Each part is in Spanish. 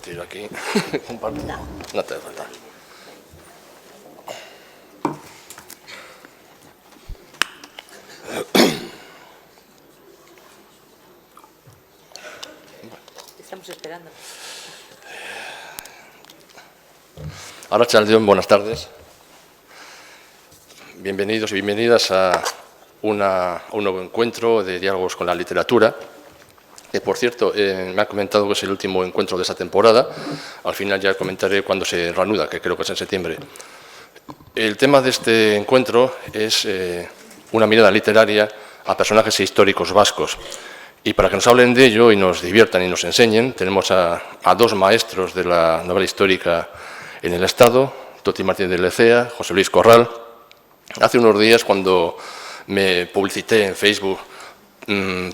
compartir aquí. Compartir. No te hace falta. Estamos esperando. Arratsalde on, buenas tardes. Bienvenidos y bienvenidas a un nuevo encuentro de diálogos con la literatura, que por cierto me ha comentado que es el último encuentro de esta temporada. Al final ya comentaré cuándo se reanuda, que creo que es en septiembre. El tema de este encuentro es una mirada literaria a personajes históricos vascos. Y para que nos hablen de ello y nos diviertan y nos enseñen, tenemos a dos maestros de la novela histórica en el Estado, Toti Martínez de Lecea, José Luis Corral. Hace unos días, cuando me publicité en Facebook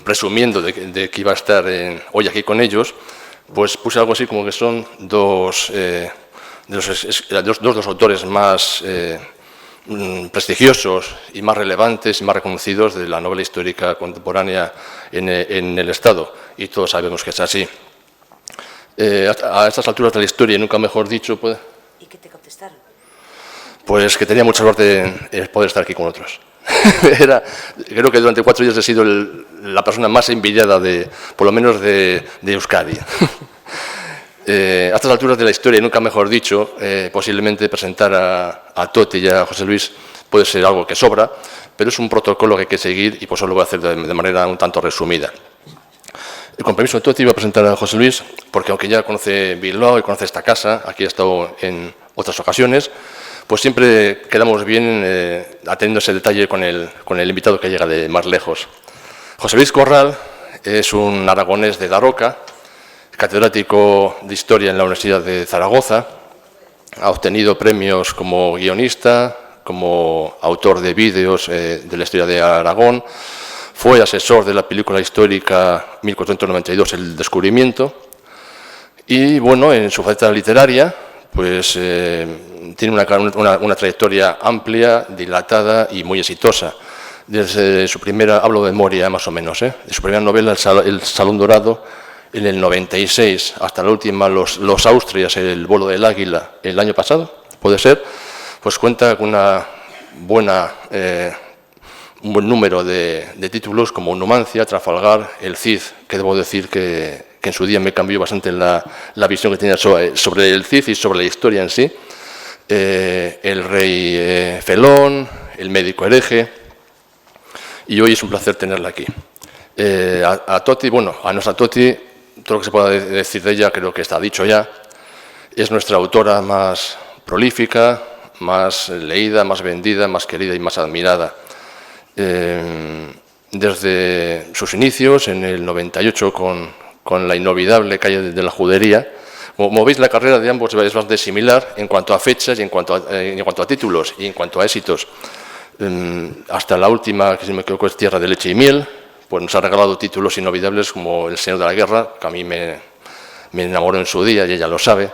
presumiendo de que iba a estar hoy aquí con ellos, pues puse algo así como que son dos autores más prestigiosos y más relevantes y más reconocidos de la novela histórica contemporánea en el Estado, y todos sabemos que es así. A estas alturas de la historia, y nunca mejor dicho, pues, ¿Y qué te contestaron? Pues que tenía mucha suerte en poder estar aquí con otros. Creo que durante 4 días he sido la persona más envidiada, por lo menos de Euskadi. A estas alturas de la historia, y nunca mejor dicho, posiblemente presentar a Toti y a José Luis puede ser algo que sobra, pero es un protocolo que hay que seguir y por eso lo voy a hacer de manera un tanto resumida. Con permiso de Toti, voy a presentar a José Luis, porque aunque ya conoce Bilbao y conoce esta casa, aquí ha estado en otras ocasiones, pues siempre quedamos bien atendiendo ese detalle con el invitado que llega de más lejos. José Luis Corral es un aragonés de Daroca, catedrático de Historia en la Universidad de Zaragoza. Ha obtenido premios como guionista, como autor de vídeos de la historia de Aragón. Fue asesor de la película histórica 1492, El descubrimiento. Y bueno, en su faceta literaria, pues tiene una trayectoria amplia, dilatada y muy exitosa. Desde su primera, hablo de memoria más o menos, de su primera novela, El Salón Dorado, en el 96, hasta la última, Los Austrias, El vuelo del águila, el año pasado, puede ser, pues cuenta con un buen número de títulos como Numancia, Trafalgar, El Cid, que debo decir que en su día me cambió bastante la visión que tenía sobre el Cid y sobre la historia en sí. El rey Felón, El médico hereje, y hoy es un placer tenerla aquí. A Toti, bueno, a nuestra Toti, todo lo que se pueda decir de ella creo que está dicho ya. Es nuestra autora más prolífica, más leída, más vendida, más querida y más admirada. Desde sus inicios, en el 98, con la inolvidable Calle de la Judería. Como veis, la carrera de ambos es bastante similar en cuanto a fechas y en cuanto a títulos y en cuanto a éxitos. Hasta la última, que si me equivoco es Tierra de leche y miel, pues nos ha regalado títulos inolvidables como El Señor de la Guerra, que a mí me enamoró en su día y ella lo sabe.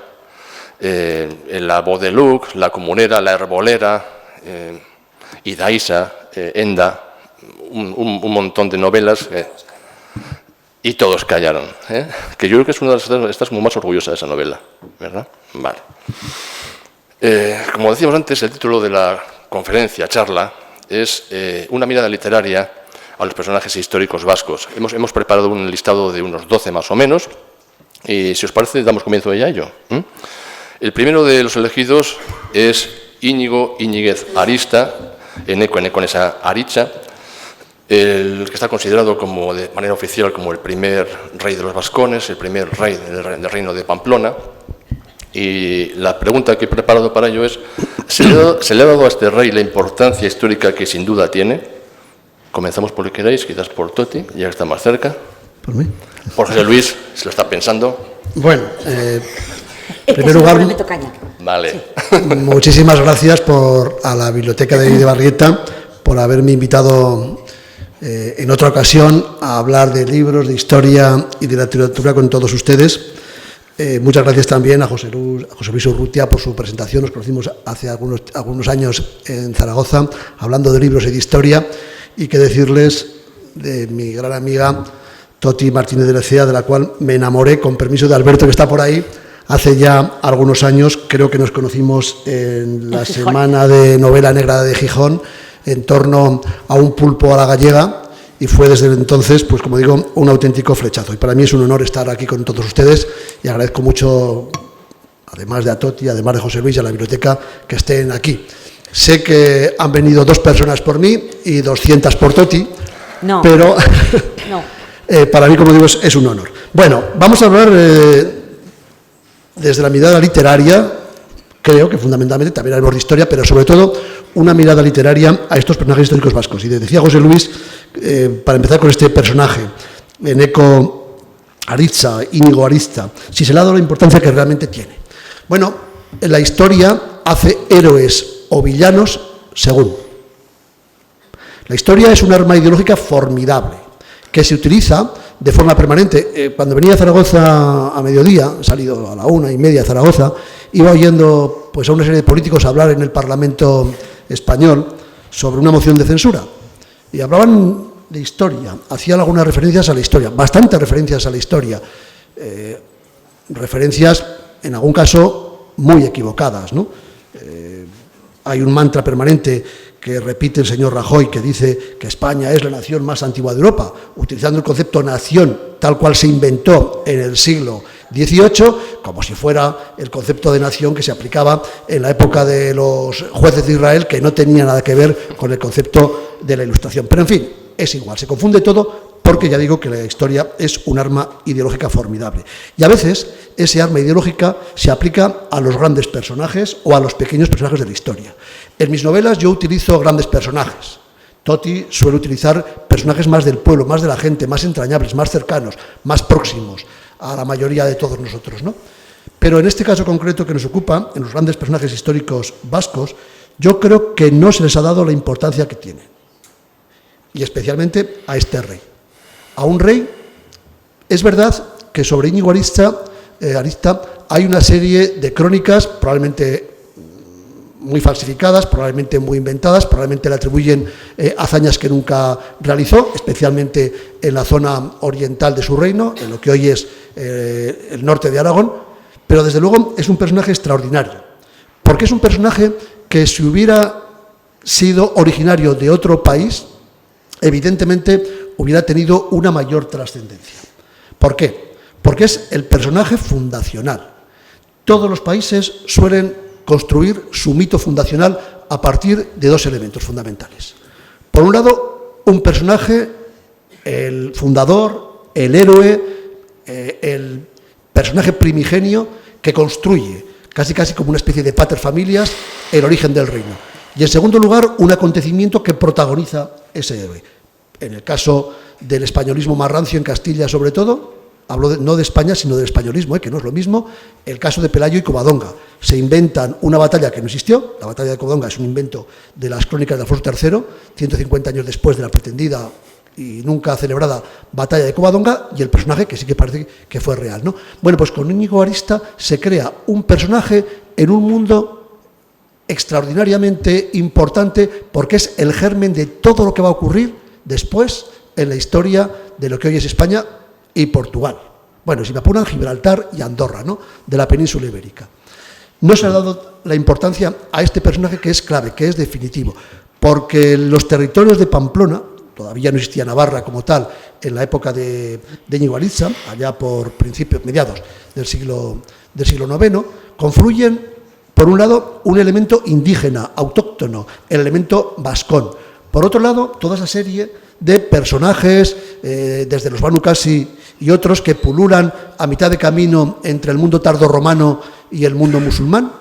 La Voz de Luc, La Comunera, La Herbolera, Idaisa, Enda, un montón de novelas. Y todos callaron, que yo creo que es una de las que estás como más orgullosa de esa novela, ¿verdad? Vale. Como decíamos antes, el título de la conferencia, charla, es una mirada literaria a los personajes históricos vascos. Hemos preparado un listado de unos 12 más o menos, y si os parece, damos comienzo ya a ello. El primero de los elegidos es Íñigo Íñiguez Arista, en esa Aricha, el que está considerado como de manera oficial como el primer rey de los vascones, el primer rey del reino de Pamplona. Y la pregunta que he preparado para ello es, ¿se le ha dado a este rey la importancia histórica que sin duda tiene? Comenzamos por lo que queráis, quizás por Toti, ya que está más cerca. ¿Por mí? Por José Luis, se lo está pensando. Bueno, en primer lugar, vale. Muchísimas gracias a la Biblioteca de Barrieta por haberme invitado en otra ocasión a hablar de libros, de historia y de literatura con todos ustedes. Muchas gracias también a José Luis Urrutia por su presentación. Nos conocimos hace algunos años en Zaragoza hablando de libros y de historia, y qué decirles de mi gran amiga Toti Martínez de Lecea, de la cual me enamoré, con permiso de Alberto, que está por ahí, Hace ya algunos años, creo que nos conocimos en la Gijón. Semana de Novela Negra de Gijón, en torno a un pulpo a la gallega, y fue desde entonces, pues como digo, un auténtico flechazo. Y para mí es un honor estar aquí con todos ustedes, y agradezco mucho, además de a Toti, además de José Luis y a la biblioteca, que estén aquí. Sé que han venido 2 personas por mí y 200 por Toti, No. pero No. para mí, como digo, es un honor. Bueno, vamos a hablar desde la mirada literaria, creo que fundamentalmente también hablamos de historia, pero sobre todo una mirada literaria a estos personajes históricos vascos. Y decía José Luis, para empezar con este personaje, Eneko Aritza, Íñigo Aritza, si se le ha dado la importancia que realmente tiene. Bueno, en la historia hace héroes o villanos según. La historia es un arma ideológica formidable que se utiliza de forma permanente. Cuando venía a Zaragoza a mediodía, he salido a la 1:30 de Zaragoza, iba oyendo pues, a una serie de políticos hablar en el Parlamento español sobre una moción de censura. Y hablaban de historia, hacían algunas referencias a la historia, bastantes referencias a la historia, referencias en algún caso muy equivocadas, ¿no? Hay un mantra permanente que repite el señor Rajoy, que dice que España es la nación más antigua de Europa, utilizando el concepto nación tal cual se inventó en el siglo XVIII, como si fuera el concepto de nación que se aplicaba en la época de los jueces de Israel, que no tenía nada que ver con el concepto de la Ilustración. Pero, en fin, es igual, se confunde todo porque ya digo que la historia es un arma ideológica formidable. Y a veces ese arma ideológica se aplica a los grandes personajes o a los pequeños personajes de la historia. En mis novelas yo utilizo grandes personajes. Toti suele utilizar personajes más del pueblo, más de la gente, más entrañables, más cercanos, más próximos a la mayoría de todos nosotros, ¿no? Pero en este caso concreto que nos ocupa, en los grandes personajes históricos vascos, yo creo que no se les ha dado la importancia que tienen. Y especialmente a este rey. A un rey, es verdad que sobre Íñigo Aritza hay una serie de crónicas, probablemente muy falsificadas, probablemente muy inventadas, probablemente le atribuyen hazañas que nunca realizó, especialmente en la zona oriental de su reino, en lo que hoy es el norte de Aragón, pero desde luego es un personaje extraordinario, porque es un personaje que si hubiera sido originario de otro país, evidentemente hubiera tenido una mayor trascendencia. ¿Por qué? Porque es el personaje fundacional. Todos los países suelen construir su mito fundacional a partir de 2 elementos fundamentales. Por un lado, un personaje, el fundador, el héroe, el personaje primigenio que construye, casi como una especie de pater familias, el origen del reino. Y en segundo lugar, un acontecimiento que protagoniza ese héroe. En el caso del españolismo más rancio en Castilla, sobre todo, hablo no de España, sino del españolismo, que no es lo mismo, el caso de Pelayo y Covadonga. Se inventan una batalla que no existió, la batalla de Covadonga es un invento de las crónicas de Alfonso III, 150 años después de la pretendida y nunca celebrada batalla de Covadonga, y el personaje que sí que parece que fue real, ¿no? Bueno, pues con Íñigo Aritza se crea un personaje en un mundo extraordinariamente importante porque es el germen de todo lo que va a ocurrir después en la historia de lo que hoy es España y Portugal. Bueno, si me apuran, Gibraltar y Andorra, ¿no?, de la península ibérica. No se ha dado la importancia a este personaje que es clave, que es definitivo, porque los territorios de Pamplona, todavía no existía Navarra como tal en la época de Íñigo Aritza, allá por mediados del siglo IX, confluyen, por un lado, un elemento indígena, autóctono, el elemento vascón. Por otro lado, toda esa serie de personajes, desde los Banu Qasi y otros, que pululan a mitad de camino entre el mundo tardorromano y el mundo musulmán.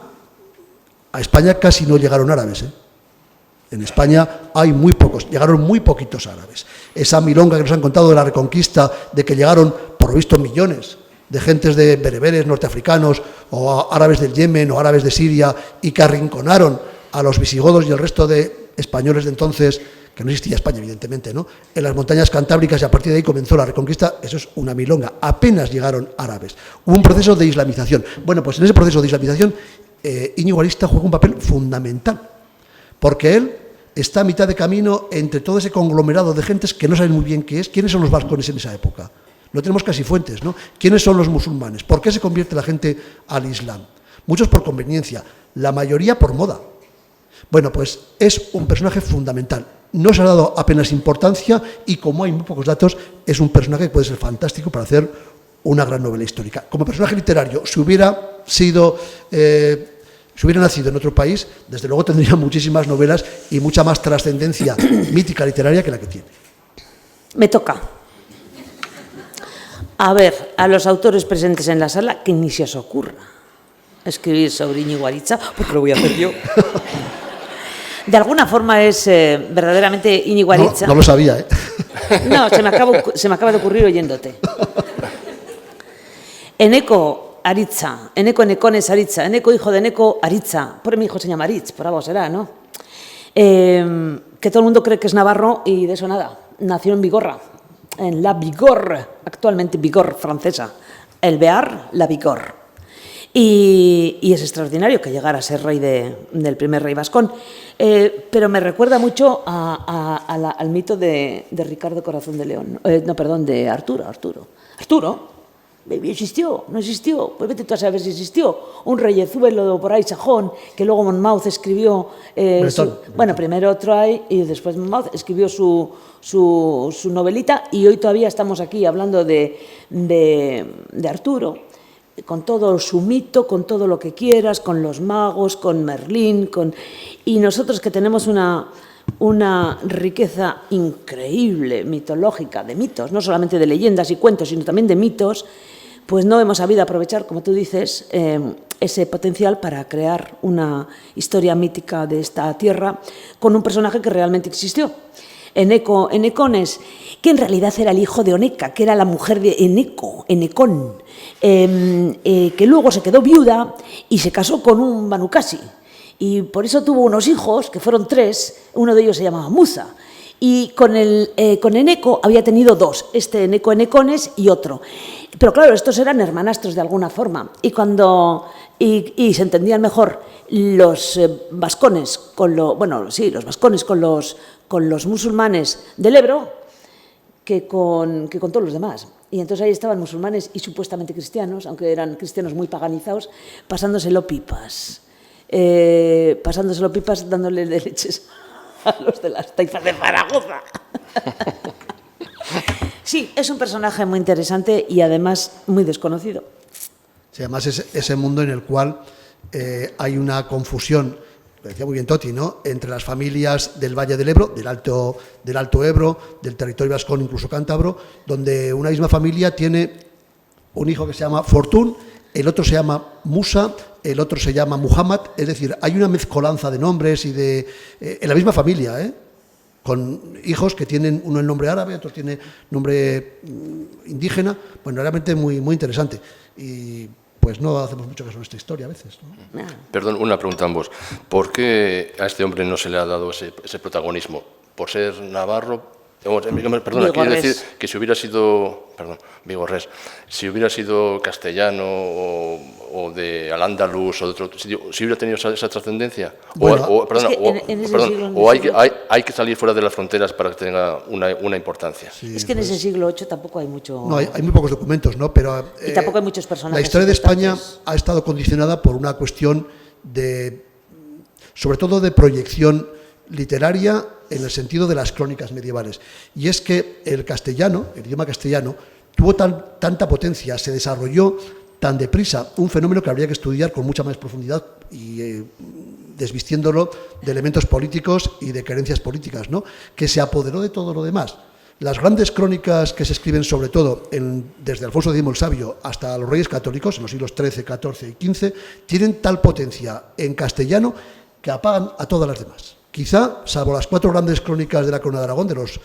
A España casi no llegaron árabes, En España hay muy pocos, llegaron muy poquitos árabes. Esa milonga que nos han contado de la Reconquista, de que llegaron, por lo visto, millones de gentes de bereberes norteafricanos o árabes del Yemen o árabes de Siria, y que arrinconaron a los visigodos y el resto de españoles de entonces, que no existía España, evidentemente, ¿no?, en las montañas cantábricas, y a partir de ahí comenzó la Reconquista. Eso es una milonga. Apenas llegaron árabes. Hubo un proceso de islamización. Bueno, pues en ese proceso de islamización Íñigo Aritza juega un papel fundamental, porque él está a mitad de camino entre todo ese conglomerado de gentes que no saben muy bien qué es, quiénes son los vascones en esa época. No tenemos casi fuentes, ¿no? ¿Quiénes son los musulmanes? ¿Por qué se convierte la gente al Islam? Muchos por conveniencia, la mayoría por moda. Bueno, pues es un personaje fundamental. No se ha dado apenas importancia y como hay muy pocos datos, es un personaje que puede ser fantástico para hacer una gran novela histórica. Como personaje literario, si hubiera nacido en otro país, desde luego tendría muchísimas novelas y mucha más trascendencia mítica literaria que la que tiene. Me toca. A ver, a los autores presentes en la sala, que ni se os ocurra escribir sobre Íñigo Aritza, porque lo voy a hacer yo. De alguna forma es verdaderamente Íñigo Aritza. No lo sabía, ¿eh? No, se me acaba de ocurrir oyéndote. Eneko Aritza, Eneko Enecones Aritza, Eneko hijo de Eneko Aritza. Por mi hijo se llama Aritz, por algo será, ¿no? Que todo el mundo cree que es navarro y de eso nada. Nació en Bigorra, en la Bigorre, actualmente Bigorre francesa. El Bear, la Bigorre. Y es extraordinario que llegara a ser rey del primer rey vascón. Pero me recuerda mucho al mito de Ricardo Corazón de León. De Arturo. ¿Arturo? ¿Existió? ¿No existió? Pues vete tú a saber si existió. Un reyezuelo por ahí, sajón, que luego Monmouth escribió... primero Troy y después Monmouth escribió su novelita y hoy todavía estamos aquí hablando de Arturo, con todo su mito, con todo lo que quieras, con los magos, con Merlín, y nosotros que tenemos una riqueza increíble mitológica de mitos, no solamente de leyendas y cuentos, sino también de mitos, pues no hemos sabido aprovechar, como tú dices, ese potencial para crear una historia mítica de esta tierra con un personaje que realmente existió. Enecones, que en realidad era el hijo de Oneca, que era la mujer de Enecón, que luego se quedó viuda y se casó con un Manukasi. Y por eso tuvo unos hijos, que fueron 3, uno de ellos se llamaba Musa. Y con Eneco había tenido 2, este Eneco Enecones y otro. Pero claro, estos eran hermanastros de alguna forma. Y se entendían mejor los vascones con los musulmanes del Ebro que con todos los demás. Y entonces ahí estaban musulmanes y supuestamente cristianos, aunque eran cristianos muy paganizados, pasándoselo pipas, dándole de leches a los de las taifas de Zaragoza. Sí, es un personaje muy interesante y además muy desconocido. Sí, además es ese mundo en el cual hay una confusión, lo decía muy bien Toti, ¿no?, entre las familias del Valle del Ebro, del Alto Ebro, del territorio vascón, incluso cántabro, donde una misma familia tiene un hijo que se llama Fortún, el otro se llama Musa, el otro se llama Muhammad, es decir, hay una mezcolanza de nombres y en la misma familia, con hijos que tienen uno el nombre árabe, otro tiene nombre indígena. Bueno, realmente muy, muy interesante. Y pues no hacemos mucho caso en esta historia a veces, ¿no? Perdón, una pregunta a ambos. ¿Por qué a este hombre no se le ha dado ese protagonismo? ¿Por ser navarro? Perdona, quiero decir que si hubiera sido... Perdón, Vigorrés. Si hubiera sido castellano o de Al-Ándalus o de otro sitio, ¿si hubiera tenido esa trascendencia? Bueno, ¿O hay que salir fuera de las fronteras para que tenga una importancia? Sí, es que en ese siglo VIII tampoco hay mucho... No, hay muy pocos documentos, ¿no? Pero y tampoco hay muchos personajes. La historia de España ha estado condicionada por una cuestión sobre todo de proyección literaria en el sentido de las crónicas medievales. Y es que el idioma castellano, tuvo tanta potencia, se desarrolló tan deprisa, un fenómeno que habría que estudiar con mucha más profundidad y desvistiéndolo de elementos políticos y de creencias políticas, ¿no?, que se apoderó de todo lo demás. Las grandes crónicas que se escriben, sobre todo desde Alfonso X el Sabio hasta los Reyes Católicos, en los siglos XIII, XIV y XV, tienen tal potencia en castellano que apagan a todas las demás. Quizá, salvo las 4 grandes crónicas de la Corona de Aragón, de los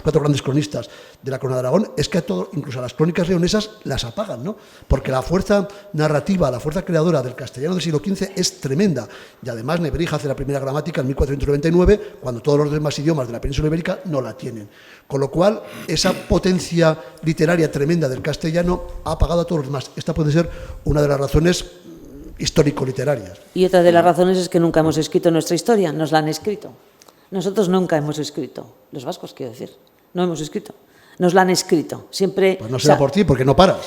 4 grandes cronistas de la Corona de Aragón, es que incluso a las crónicas leonesas las apagan, ¿no? Porque la fuerza narrativa, la fuerza creadora del castellano del siglo XV es tremenda. Y además Nebrija hace la primera gramática en 1499, cuando todos los demás idiomas de la península ibérica no la tienen. Con lo cual, esa potencia literaria tremenda del castellano ha apagado a todos los demás. Esta puede ser una de las razones histórico-literarias. Y otra de las razones es que nunca hemos escrito nuestra historia, nos la han escrito. Nosotros nunca hemos escrito, los vascos quiero decir, no hemos escrito. nos la han escrito. Siempre, Pues no será por ti, porque no paras.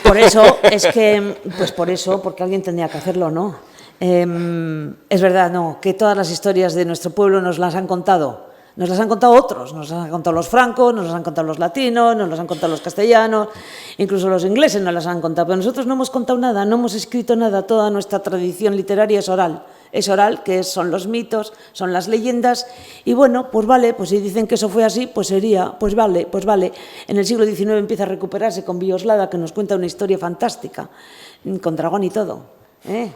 por eso, es que, pues por eso, porque alguien tendría que hacerlo, ¿no? Es verdad, no, que todas las historias de nuestro pueblo nos las han contado. Nos las han contado otros, nos las han contado los francos, nos las han contado los latinos, nos las han contado los castellanos, incluso los ingleses nos las han contado, pero nosotros no hemos contado nada, no hemos escrito nada, toda nuestra tradición literaria es oral, que son los mitos, son las leyendas, y bueno, pues vale, pues si dicen que eso fue así, pues sería, pues vale. En el siglo XIX empieza a recuperarse con Villoslada, que nos cuenta una historia fantástica, con dragón y todo, ¿eh?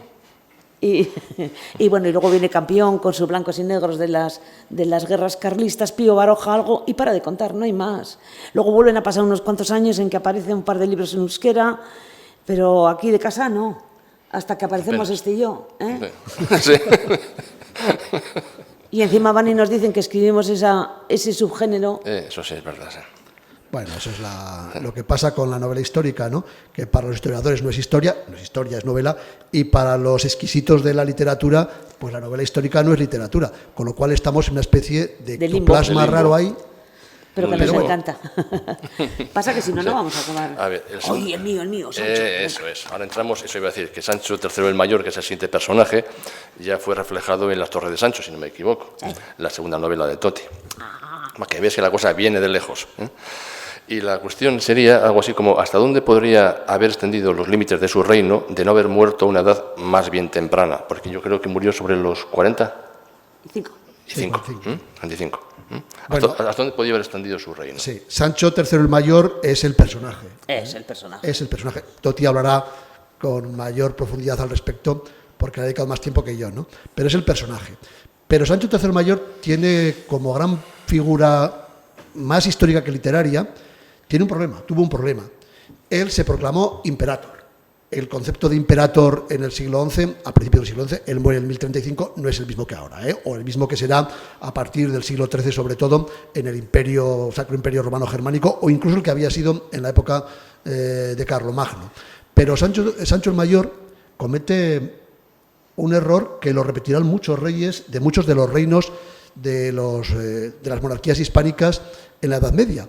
Y bueno, y luego viene Campión con sus blancos y negros de las guerras carlistas, Pío Baroja algo, y para de contar, no hay más. Luego vuelven a pasar unos cuantos años en que aparecen un par de libros en euskera, pero aquí de casa no, hasta que aparecemos este y yo, ¿eh? Sí. Y encima van y nos dicen que escribimos ese subgénero. Eso sí, es verdad, sí. Bueno, eso es lo que pasa con la novela histórica, ¿no? Que para los historiadores no es historia, es novela, y para los exquisitos de la literatura, pues la novela histórica no es literatura, con lo cual estamos en una especie de ectoplasma raro ahí. Pero que nos encanta. Pasa que si no, no vamos a acabar. A ver, Oye, el mío, Sancho. Eso es. Ahora entramos, eso iba a decir, que Sancho III el Mayor, que es el siguiente personaje, ya fue reflejado en Las Torres de Sancho, si no me equivoco, la segunda novela de Toti. Para que veas que la cosa viene de lejos, ¿eh? Y la cuestión sería algo así como, ¿hasta dónde podría haber extendido los límites de su reino de no haber muerto a una edad más bien temprana? Porque yo creo que murió sobre los 40. 25. Bueno, ¿Hasta dónde podía haber extendido su reino? Sí, Sancho III el Mayor es el personaje. Es el personaje. Toti hablará con mayor profundidad al respecto porque le ha dedicado más tiempo que yo, ¿no? Pero es el personaje. Pero Sancho III el Mayor tiene como gran figura más histórica que literaria, tuvo un problema. Él se proclamó imperator. El concepto de imperator en el siglo XI, a principios del siglo XI, él muere en 1035, no es el mismo que ahora, o el mismo que será a partir del siglo XIII, sobre todo en el Sacro Imperio Romano Germánico, o incluso el que había sido en la época de Carlomagno. Pero Sancho el Mayor comete un error que lo repetirán muchos reyes de muchos de los reinos de las monarquías hispánicas en la Edad Media.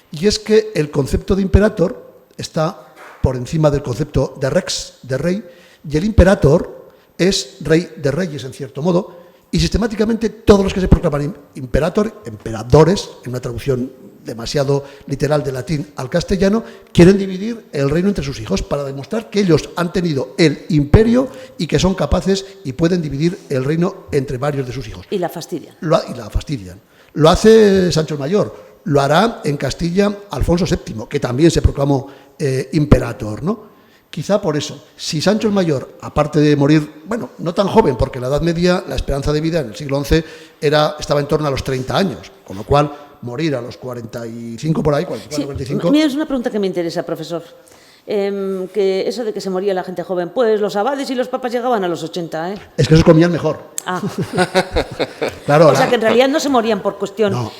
Y es que el concepto de imperator está por encima del concepto de rex, de rey, y el imperator es rey de reyes, en cierto modo, y sistemáticamente todos los que se proclaman emperadores, en una traducción demasiado literal del latín al castellano, quieren dividir el reino entre sus hijos para demostrar que ellos han tenido el imperio y que son capaces y pueden dividir el reino entre varios de sus hijos. Y la fastidian. Lo hace Sancho el Mayor. Lo hará en Castilla Alfonso VII, que también se proclamó imperator, ¿no? Quizá por eso. Si Sancho el Mayor, aparte de morir, bueno, no tan joven, porque en la Edad Media la esperanza de vida en el siglo XI estaba en torno a los 30 años, con lo cual morir a los 45 por ahí, 44, 45... Mira, es una pregunta que me interesa, profesor. Que eso de que se moría la gente joven, pues los abades y los papas llegaban a los 80, ¿eh? Es que esos comían mejor. Ah. Claro, o sea que en realidad no se morían por cuestión, no.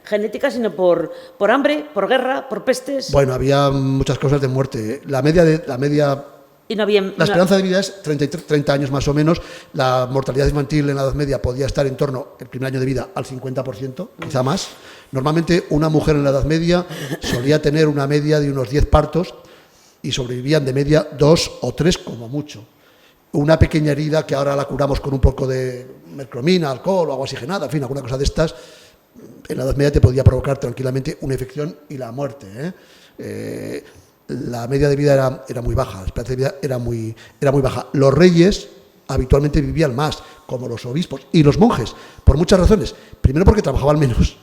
Genética, sino por hambre, por guerra, por pestes. Bueno, había muchas causas de muerte. La esperanza de vida es 30 años más o menos. La mortalidad infantil en la Edad Media podía estar en torno, el primer año de vida, al 50%, quizá más. Normalmente una mujer en la Edad Media solía tener una media de unos 10 partos y sobrevivían de media 2 o 3 como mucho. Una pequeña herida que ahora la curamos con un poco de mercromina, alcohol o agua oxigenada, en fin, alguna cosa de estas, en la Edad Media te podía provocar tranquilamente una infección y la muerte, la media de vida era muy baja, la esperanza de vida era muy baja. Los reyes habitualmente vivían más, como los obispos y los monjes, por muchas razones. Primero, porque trabajaban menos,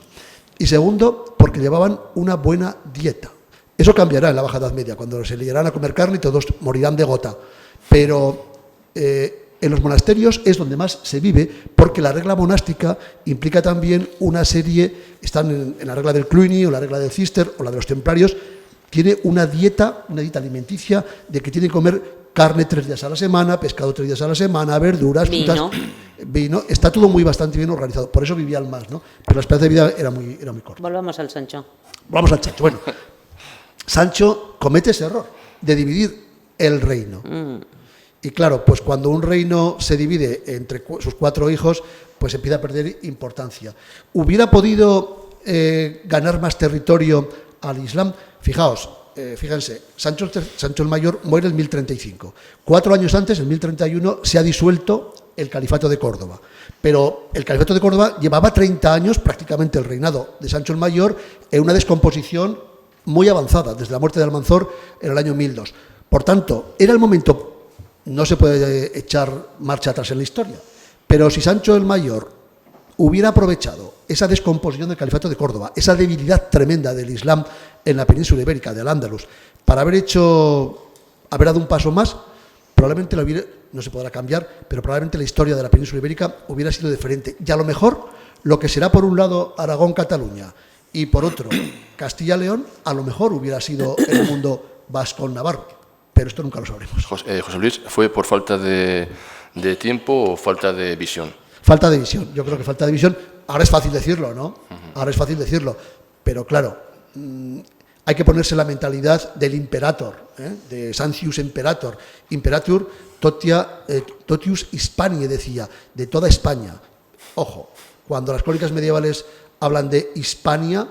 y segundo, porque llevaban una buena dieta. Eso cambiará en la Baja Edad Media, cuando se ligarán a comer carne y todos morirán de gota. Pero en los monasterios es donde más se vive, porque la regla monástica implica también una serie, están en la regla del Cluny o la regla del Cister o la de los templarios, tiene una dieta alimenticia de que tienen que comer carne 3 días a la semana, pescado 3 días a la semana, verduras, frutas, vino. Está todo bastante bien organizado. Por eso vivían más, ¿no? Pero la esperanza de vida era muy corta. Volvamos al Sancho. Vamos al Sancho. Bueno, Sancho comete ese error de dividir el reino. Y claro, pues cuando un reino se divide entre sus 4 hijos, pues empieza a perder importancia. Hubiera podido ganar más territorio al Islam. Fíjense, Sancho el Mayor muere en 1035. 4 años antes, en 1031, se ha disuelto el Califato de Córdoba. Pero el Califato de Córdoba llevaba 30 años, prácticamente el reinado de Sancho el Mayor, en una descomposición muy avanzada, desde la muerte de Almanzor en el año 1002. Por tanto, era el momento, no se puede echar marcha atrás en la historia, pero si Sancho el Mayor hubiera aprovechado esa descomposición del Califato de Córdoba, esa debilidad tremenda del Islam en la península ibérica, del Andalus, para haber dado un paso más, probablemente no se podrá cambiar, pero probablemente la historia de la península ibérica hubiera sido diferente. Y a lo mejor, lo que será por un lado Aragón-Cataluña y por otro Castilla-León, a lo mejor hubiera sido el mundo vascón-navarro, pero esto nunca lo sabremos. José Luis, ¿fue por falta de tiempo o falta de visión? Falta de visión, yo creo que falta de visión. Ahora es fácil decirlo, ¿no? Ahora es fácil decirlo, pero claro, hay que ponerse la mentalidad del imperator, de Sancius Imperator totius Hispaniae, decía, de toda España. Ojo, cuando las crónicas medievales hablan de Hispania,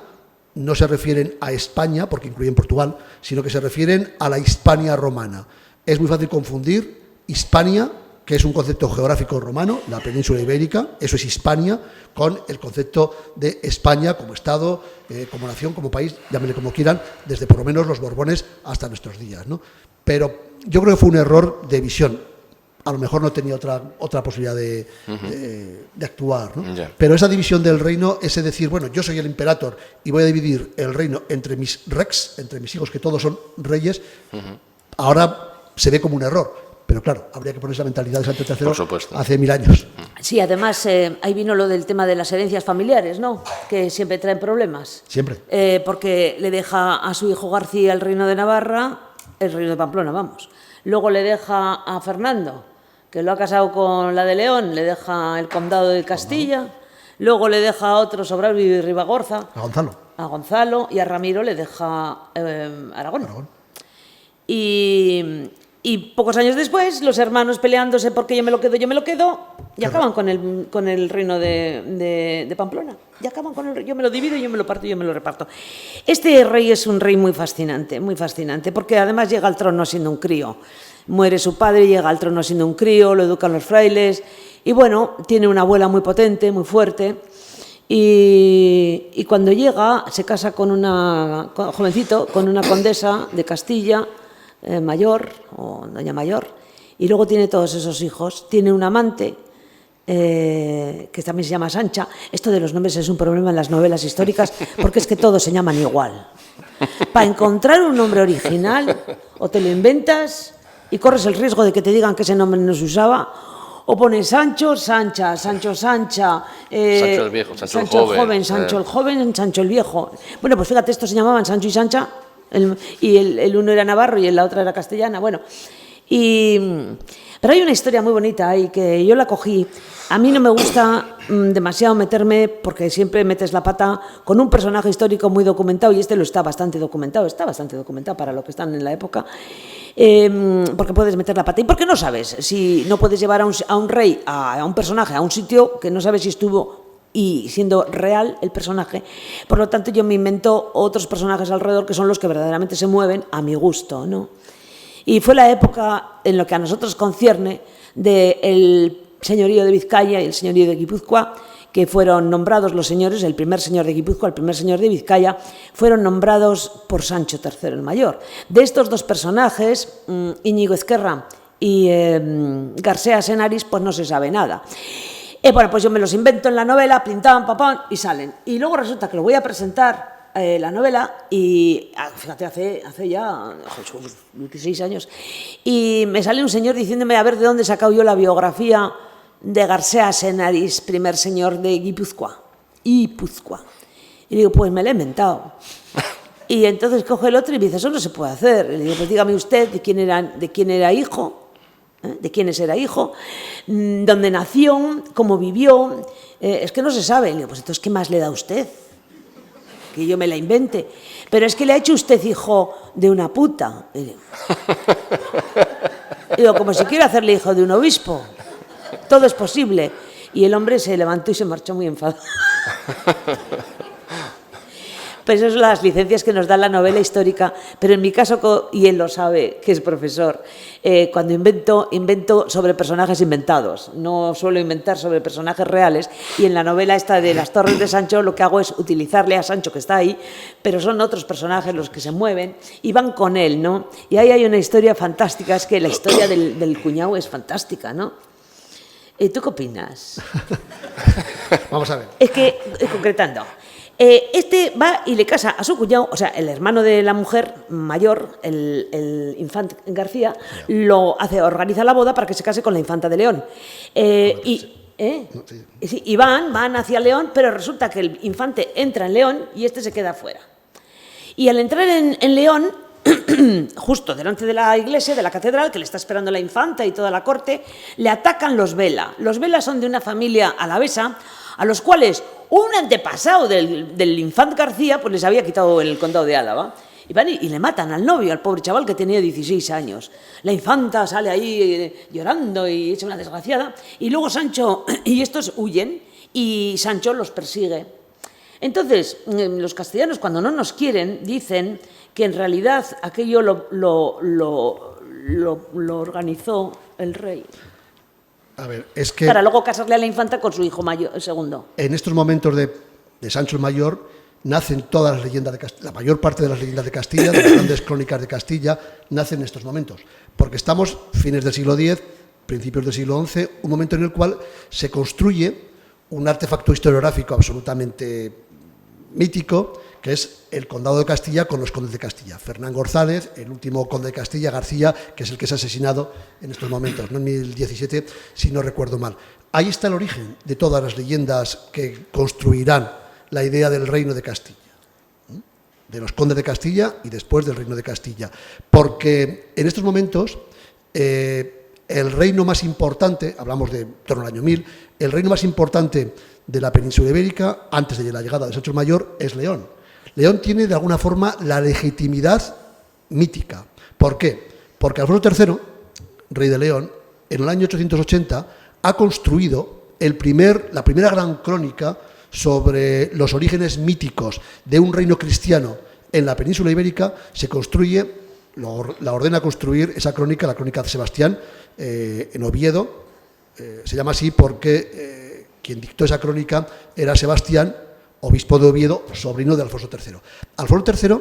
no se refieren a España, porque incluyen Portugal, sino que se refieren a la Hispania romana. Es muy fácil confundir Hispania, que es un concepto geográfico romano, la península ibérica, eso es Hispania, con el concepto de España como Estado, como nación, como país, llámenle como quieran, desde por lo menos los Borbones hasta nuestros días, ¿no? Pero yo creo que fue un error de visión. A lo mejor no tenía otra posibilidad de actuar, ¿no? Yeah. Pero esa división del reino, ese decir, bueno, yo soy el imperator y voy a dividir el reino entre mis rex, entre mis hijos, que todos son reyes, ahora se ve como un error. Pero claro, habría que poner esa mentalidad de Sancho III hace 1000 años. Sí, además, ahí vino lo del tema de las herencias familiares, ¿no? Que siempre traen problemas. Siempre. Porque le deja a su hijo García el reino de Navarra, el reino de Pamplona, vamos. Luego le deja a Fernando, que lo ha casado con la de León, le deja el condado de Castilla. Luego le deja a otro Sobrarbe y Ribagorza. A Gonzalo. Y a Ramiro le deja Aragón. Y pocos años después, los hermanos peleándose porque yo me lo quedo, y acaban con el reino de Pamplona. Y acaban con yo me lo divido, yo me lo parto, yo me lo reparto. Este rey es un rey muy fascinante, porque además llega al trono siendo un crío. Muere su padre, llega al trono siendo un crío, lo educan los frailes, y bueno, tiene una abuela muy potente, muy fuerte, y cuando llega, se casa jovencito, con una condesa de Castilla, Mayor, o doña Mayor, y luego tiene todos esos hijos. Tiene un amante que también se llama Sancha. Esto de los nombres es un problema en las novelas históricas, porque es que todos se llaman igual. Para encontrar un nombre original, o te lo inventas y corres el riesgo de que te digan que ese nombre no se usaba, o pones Sancho, Sancha, Sancho, Sancha, Sancho el Viejo, Sancho el Joven, Sancho el Joven, Sancho el Viejo. Bueno, pues fíjate, estos se llamaban Sancho y Sancha. El uno era navarro y la otra era castellana. Bueno, pero hay una historia muy bonita ahí que yo la cogí. A mí no me gusta demasiado meterme, porque siempre metes la pata con un personaje histórico muy documentado, y este lo está bastante documentado para lo que están en la época, porque puedes meter la pata. ¿Y por qué no sabes? Si no puedes llevar a un rey, a un personaje, a un sitio que no sabes si estuvo y siendo real el personaje, por lo tanto yo me invento otros personajes alrededor que son los que verdaderamente se mueven a mi gusto, ¿no? Y fue la época, en lo que a nosotros concierne, del señorío de Vizcaya y el señorío de Guipúzcoa, que fueron nombrados los señores, el primer señor de Guipúzcoa, el primer señor de Vizcaya, fueron nombrados por Sancho III el Mayor. De estos dos personajes, Íñigo Ezquerra y García Senaris, pues no se sabe nada. Bueno, pues yo me los invento en la novela, pintaban, papán, y salen. Y luego resulta que lo voy a presentar, la novela, y fíjate, hace ya 16 años, y me sale un señor diciéndome a ver de dónde he sacado yo la biografía de García Senaris, primer señor de Guipúzcoa. Y digo, pues me la he inventado. Y entonces coge el otro y me dice, eso no se puede hacer. Y le digo, pues dígame usted de quién era hijo, de quiénes era hijo, dónde nació, cómo vivió. Es que no se sabe. Le digo, pues entonces, ¿qué más le da a usted? Que yo me la invente. Pero es que le ha hecho usted hijo de una puta. Y digo, como si quiere hacerle hijo de un obispo. Todo es posible. Y el hombre se levantó y se marchó muy enfadado. Pues esas son las licencias que nos da la novela histórica, pero en mi caso, y él lo sabe, que es profesor, cuando invento sobre personajes inventados, no suelo inventar sobre personajes reales, y en la novela esta de Las Torres de Sancho lo que hago es utilizarle a Sancho, que está ahí, pero son otros personajes los que se mueven y van con él, ¿no? Y ahí hay una historia fantástica, es que la historia del cuñado es fantástica, ¿no? ¿Tú qué opinas? Vamos a ver. Es que, concretando, este va y le casa a su cuñado, o sea, el hermano de la mujer mayor, el infante García, organiza la boda para que se case con la infanta de León. Y van hacia León, pero resulta que el infante entra en León y este se queda fuera. Y al entrar en León, justo delante de la iglesia, de la catedral, que le está esperando la infanta y toda la corte, le atacan los Vela. Los Vela son de una familia alavesa, a los cuales un antepasado del infante García pues les había quitado el condado de Álava. Y van y le matan al novio, al pobre chaval que tenía 16 años. La infanta sale ahí llorando y echa una desgraciada. Y luego Sancho y estos huyen y Sancho los persigue. Entonces, los castellanos, cuando no nos quieren, dicen que en realidad aquello lo organizó el rey. A ver, es que para luego casarle a la infanta con su hijo mayor, el segundo. En estos momentos de Sancho el Mayor nacen todas las leyendas de Castilla, la mayor parte de las leyendas de Castilla, de las grandes crónicas de Castilla, nacen en estos momentos. Porque estamos fines del siglo X, principios del siglo XI, un momento en el cual se construye un artefacto historiográfico absolutamente mítico, que es el condado de Castilla con los condes de Castilla. Fernán González, el último conde de Castilla, García, que es el que es asesinado en estos momentos, no en 1017, si no recuerdo mal. Ahí está el origen de todas las leyendas que construirán la idea del reino de Castilla, de los condes de Castilla y después del reino de Castilla. Porque en estos momentos el reino más importante, hablamos de torno al año 1000, el reino más importante de la península ibérica, antes de la llegada de Sancho el Mayor, es León. León tiene de alguna forma la legitimidad mítica. ¿Por qué? Porque Alfonso III, rey de León, en el año 880 ha construido la primera gran crónica sobre los orígenes míticos de un reino cristiano en la península ibérica. Se construye, la ordena construir esa crónica, la crónica de Sebastián, en Oviedo. Se llama así porque quien dictó esa crónica era Sebastián, obispo de Oviedo, sobrino de Alfonso III. Alfonso III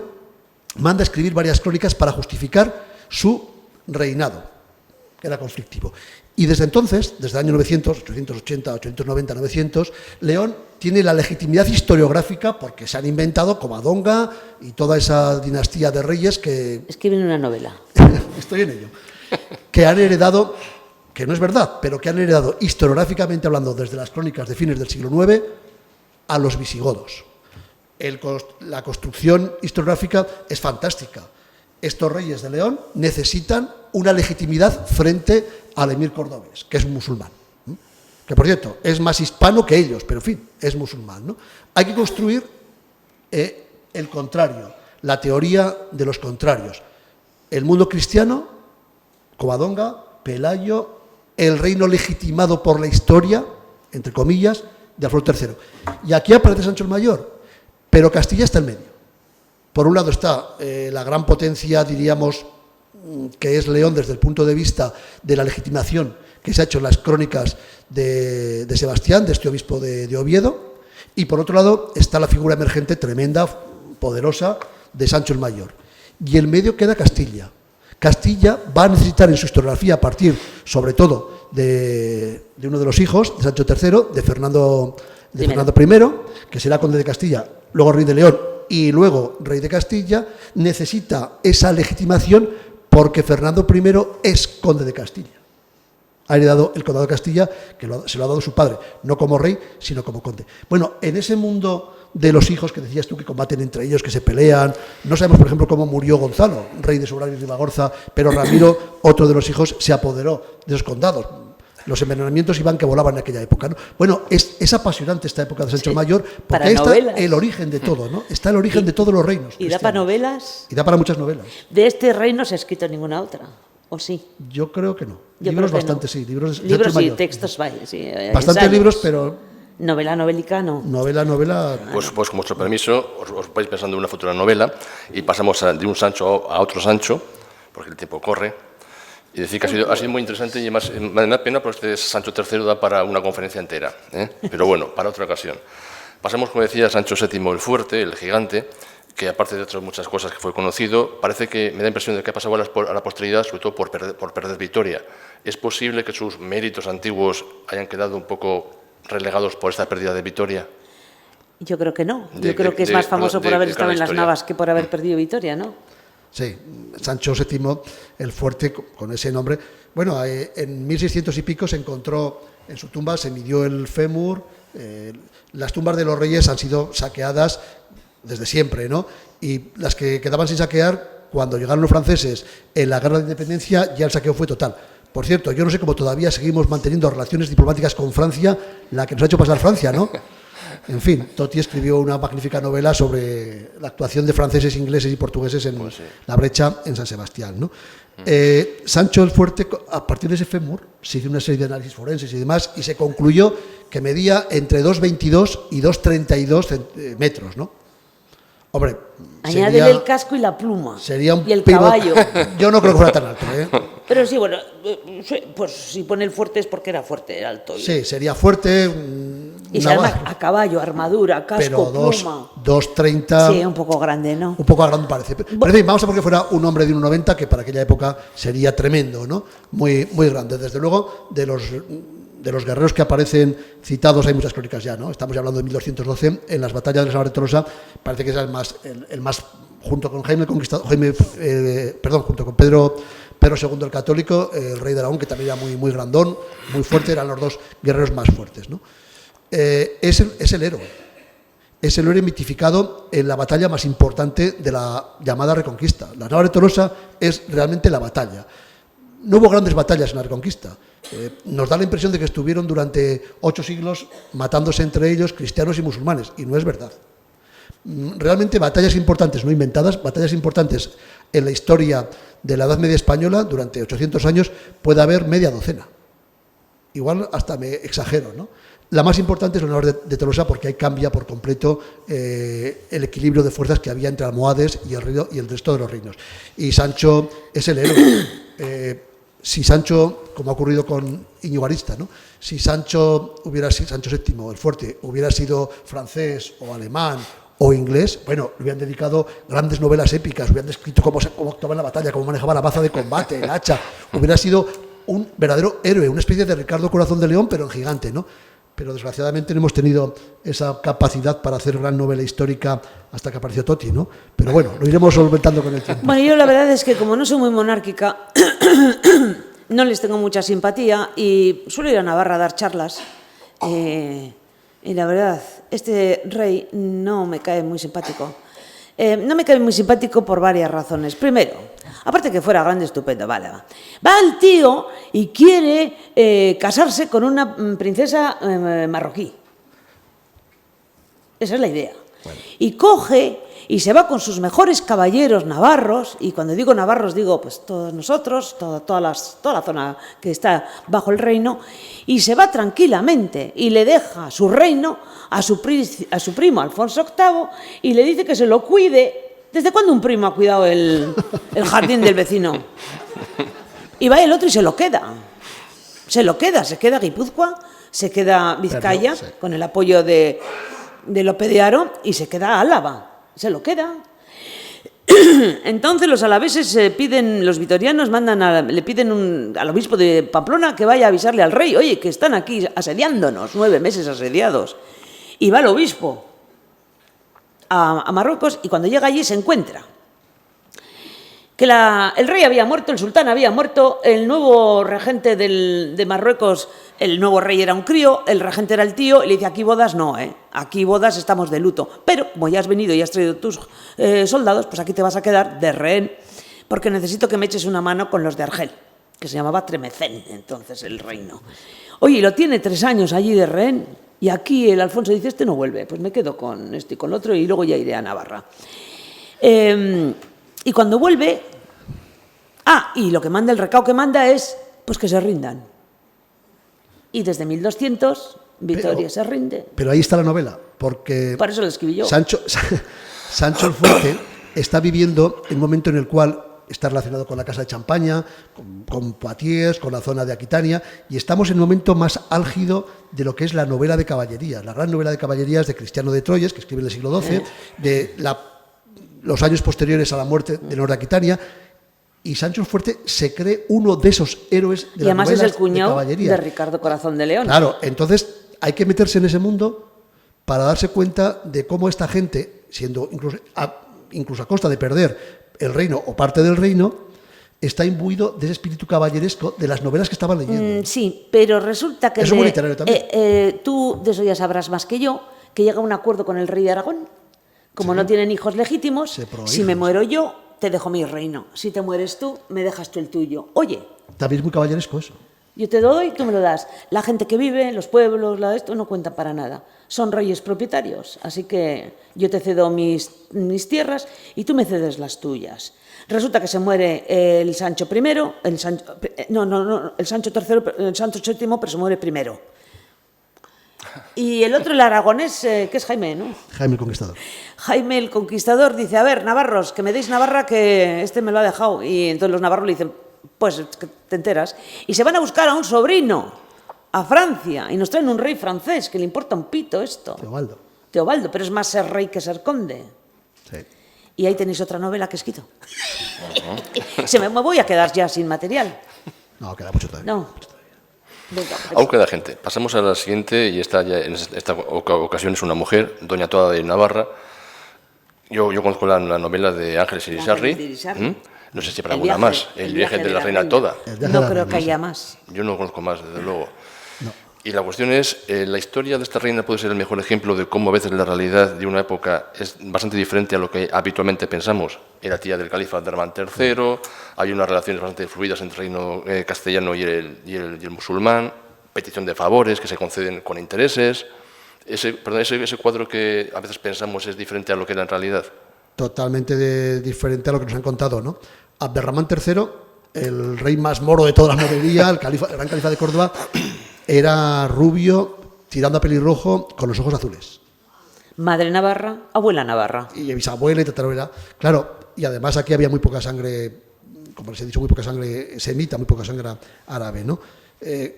manda escribir varias crónicas para justificar su reinado, que era conflictivo. Y desde entonces, desde el año 900, 880, 890, 900, León tiene la legitimidad historiográfica porque se han inventado Covadonga y toda esa dinastía de reyes que... Escriben una novela. Estoy en ello. Que han heredado, que no es verdad, pero que han heredado historiográficamente hablando desde las crónicas de fines del siglo IX a los visigodos. La construcción historiográfica es fantástica. Estos reyes de León necesitan una legitimidad frente al emir cordobés, que es musulmán, ¿no? Que por cierto es más hispano que ellos, pero en fin, es musulmán, ¿no? Hay que construir el contrario, la teoría de los contrarios. El mundo cristiano, Covadonga, Pelayo, el reino legitimado por la historia, entre comillas, de Alfonso III. Y aquí aparece Sancho el Mayor, pero Castilla está en medio. Por un lado está la gran potencia, diríamos, que es León desde el punto de vista de la legitimación que se ha hecho en las crónicas de Sebastián, de este obispo de Oviedo, y por otro lado está la figura emergente tremenda, poderosa, de Sancho el Mayor. Y en medio queda Castilla. Castilla va a necesitar en su historiografía, a partir, sobre todo, de uno de los hijos de Sancho III, de Fernando I, que será conde de Castilla, luego rey de León y luego rey de Castilla, necesita esa legitimación porque Fernando I es conde de Castilla. Ha heredado el condado de Castilla, que se lo ha dado su padre, no como rey, sino como conde. Bueno, en ese mundo de los hijos que decías tú, que combaten entre ellos, que se pelean, no sabemos, por ejemplo, cómo murió Gonzalo, rey de Sobrarbe y Ribagorza, pero Ramiro, otro de los hijos, se apoderó de esos condados. Los envenenamientos iban que volaban en aquella época, ¿no? Bueno, es apasionante esta época de Sancho el Mayor, porque ahí está el origen de todo, ¿no? Está el origen de todos los reinos. ¿Y da para novelas? Y da para muchas novelas. De este rey no se ha escrito ninguna otra, ¿o sí? Yo creo que no. Yo libros creo que bastante, no. sí. Libros y Mayor. textos, vaya, sí. Bastantes libros, pero Novélica, no. Novela... Pues con vuestro permiso, os vais pensando en una futura novela y pasamos de un Sancho a otro Sancho, porque el tiempo corre. Y decir que ha sido muy interesante y además me da pena porque este Sancho III da para una conferencia entera, ¿eh? Pero bueno, para otra ocasión. Pasamos, como decía, a Sancho VII el Fuerte, el Gigante, que aparte de otras muchas cosas que fue conocido, parece que me da impresión de que ha pasado a la posteridad, sobre todo por perder Vitoria. ¿Es posible que sus méritos antiguos hayan quedado un poco relegados por esta pérdida de Vitoria? Yo creo que no. Yo creo que es más famoso por haber estado en las Navas que por haber perdido Vitoria, ¿no? Sí, Sancho VII el Fuerte, con ese nombre. Bueno, en 1600 y pico se encontró en su tumba, se midió el fémur. Las tumbas de los reyes han sido saqueadas desde siempre, ¿no? Y las que quedaban sin saquear, cuando llegaron los franceses en la guerra de independencia, ya el saqueo fue total. Por cierto, yo no sé cómo todavía seguimos manteniendo relaciones diplomáticas con Francia, la que nos ha hecho pasar Francia, ¿no? En fin, Totti escribió una magnífica novela sobre la actuación de franceses, ingleses y portugueses en la brecha en San Sebastián, ¿no? Sancho el Fuerte, a partir de ese fémur, se hizo una serie de análisis forenses y demás, y se concluyó que medía entre 2,22 y 2,32 metros, ¿no? Hombre, añádele el casco y la pluma. Sería un y el pivot. caballo. Yo no creo que fuera tan alto, ¿eh? Pero sí, bueno, pues si pone el fuerte es porque era fuerte, era alto. Sí, sería fuerte. Y además a caballo, armadura, casco, pero pluma. 2,30. Sí, un poco grande, ¿no? Un poco grande parece. Pero en fin, vamos a porque fuera un hombre de 1,90, que para aquella época sería tremendo, ¿no? Muy, muy grande. Desde luego, de los guerreros que aparecen citados hay muchas crónicas ya, ¿no? Estamos ya hablando de 1212, en las batallas de Navarra de Tolosa, parece que es el más junto con Jaime el Conquistador, junto con Pedro II el Católico, el rey de Aragón, que también era muy, muy grandón, muy fuerte, eran los dos guerreros más fuertes, ¿no? Es el héroe. Es el héroe mitificado en la batalla más importante de la llamada Reconquista. La Navarra de Tolosa es realmente la batalla. No hubo grandes batallas en la Reconquista. Nos da la impresión de que estuvieron durante 8 siglos matándose entre ellos cristianos y musulmanes, y no es verdad. Realmente batallas importantes, no inventadas, batallas importantes en la historia de la Edad Media española, durante 800 años, puede haber media docena. Igual hasta me exagero, ¿no? La más importante es la Navarra de Tolosa, porque ahí cambia por completo el equilibrio de fuerzas que había entre almohades y el resto de los reinos. Y Sancho es el héroe. Si Sancho, como ha ocurrido con Íñigo Arista, ¿no? Si Sancho VII, el Fuerte, hubiera sido francés o alemán o inglés, bueno, le hubieran dedicado grandes novelas épicas, hubieran descrito cómo actuaba en la batalla, cómo manejaba la maza de combate, el hacha, hubiera sido un verdadero héroe, una especie de Ricardo Corazón de León, pero en gigante, ¿no? Pero desgraciadamente no hemos tenido esa capacidad para hacer gran novela histórica hasta que apareció Totti, ¿no? Pero bueno, lo iremos solventando con el tiempo. Bueno, yo la verdad es que como no soy muy monárquica, no les tengo mucha simpatía y suelo ir a Navarra a dar charlas. Y la verdad, este rey no me cae muy simpático. No me cae muy simpático por varias razones. Primero, aparte que fuera grande, estupendo, vale, va el tío y quiere casarse con una princesa marroquí. Esa es la idea. Bueno. Y coge y se va con sus mejores caballeros navarros, y cuando digo navarros digo pues todos nosotros, toda la zona que está bajo el reino, y se va tranquilamente y le deja su reino a su primo Alfonso VIII y le dice que se lo cuide. ¿Desde cuándo un primo ha cuidado el jardín del vecino? Y va el otro y se lo queda. Se queda Guipúzcoa, se queda Vizcaya, sí, con el apoyo de Lope de Haro, y se queda Álava. Se lo queda. Entonces los alaveses los vitorianos le piden al obispo de Pamplona que vaya a avisarle al rey, oye, que están aquí asediándonos, 9 meses asediados. Y va el obispo a Marruecos, y cuando llega allí se encuentra que el rey había muerto, el sultán había muerto, el nuevo regente de Marruecos, el nuevo rey era un crío, el regente era el tío, y le dice, aquí bodas no, aquí bodas estamos de luto, pero como ya has venido y has traído tus soldados, pues aquí te vas a quedar de rehén, porque necesito que me eches una mano con los de Argel, que se llamaba Tremecén, entonces el reino. Oye, lo tiene 3 años allí de rehén, y aquí el Alfonso dice, este no vuelve, pues me quedo con este y con el otro, y luego ya iré a Navarra. Y cuando vuelve, y lo que manda, el recado que manda es pues que se rindan. Y desde 1200 Vitoria se rinde. Pero ahí está la novela, porque Por eso lo escribí yo. Sancho el Fuerte está viviendo el momento en el cual está relacionado con la Casa de Champaña, con Poitiers, con la zona de Aquitania, y estamos en el momento más álgido de lo que es la novela de caballerías. La gran novela de caballerías de Cristiano de Troyes, que escribe en el siglo XII, de los años posteriores a la muerte de Lord de Aquitania, y Sancho el Fuerte se cree uno de esos héroes de Y las además es novelas el cuñado de caballería. de Ricardo Corazón de León. Claro, entonces hay que meterse en ese mundo para darse cuenta de cómo esta gente, siendo incluso a costa de perder el reino o parte del reino, está imbuido de ese espíritu caballeresco de las novelas que estaban leyendo. Sí, pero resulta que... Eso es muy literario también. Tú de eso ya sabrás más que yo, que llega a un acuerdo con el rey de Aragón. Como no tienen hijos legítimos, si me muero yo, te dejo mi reino. Si te mueres tú, me dejas tú el tuyo. Oye, También es muy caballeresco eso. yo te doy, tú me lo das. La gente que vive, los pueblos, esto no cuenta para nada. Son reyes propietarios, así que yo te cedo mis tierras y tú me cedes las tuyas. Resulta que se muere el Sancho I, el Sancho III, el Sancho VII, pero se muere primero. Y el otro, el aragonés, que es Jaime, ¿no? Jaime el Conquistador. Jaime el Conquistador dice, a ver, navarros, que me deis Navarra, que este me lo ha dejado. Y entonces los navarros le dicen, pues que te enteras. Y se van a buscar a un sobrino, a Francia, y nos traen un rey francés, que le importa un pito esto. Teobaldo, pero es más ser rey que ser conde. Sí. Y ahí tenéis otra novela que he escrito. Me voy a quedar ya sin material. No, queda mucho todavía. No. Venga, Aún queda gente. Pasamos a la siguiente, y esta ya en esta ocasión es una mujer, doña Toda de Navarra. Yo conozco la novela de Ángeles Irisarri. No sé si para alguna más. El viaje de la reina Toda. No creo que haya más. Yo no conozco más, desde luego. No. Y la cuestión es, la historia de esta reina puede ser el mejor ejemplo de cómo a veces la realidad de una época es bastante diferente a lo que habitualmente pensamos. Era tía del califa Abderramán III, hay unas relaciones bastante fluidas entre el reino castellano y el musulmán, petición de favores que se conceden con intereses. Ese cuadro que a veces pensamos es diferente a lo que era en realidad. Totalmente diferente a lo que nos han contado, ¿no? Abderramán III, el rey más moro de toda la morería, el gran califa de Córdoba, era rubio, tirando a pelirrojo, con los ojos azules. Madre navarra, abuela navarra. Y bisabuela y tatarabuela. Claro, y además aquí había muy poca sangre, como les he dicho, muy poca sangre semita, muy poca sangre árabe, ¿no? De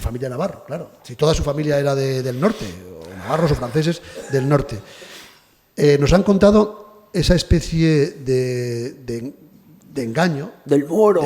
familia navarro, claro. Si toda su familia era del norte, o navarros o franceses del norte. Nos han contado esa especie de engaño, del moro,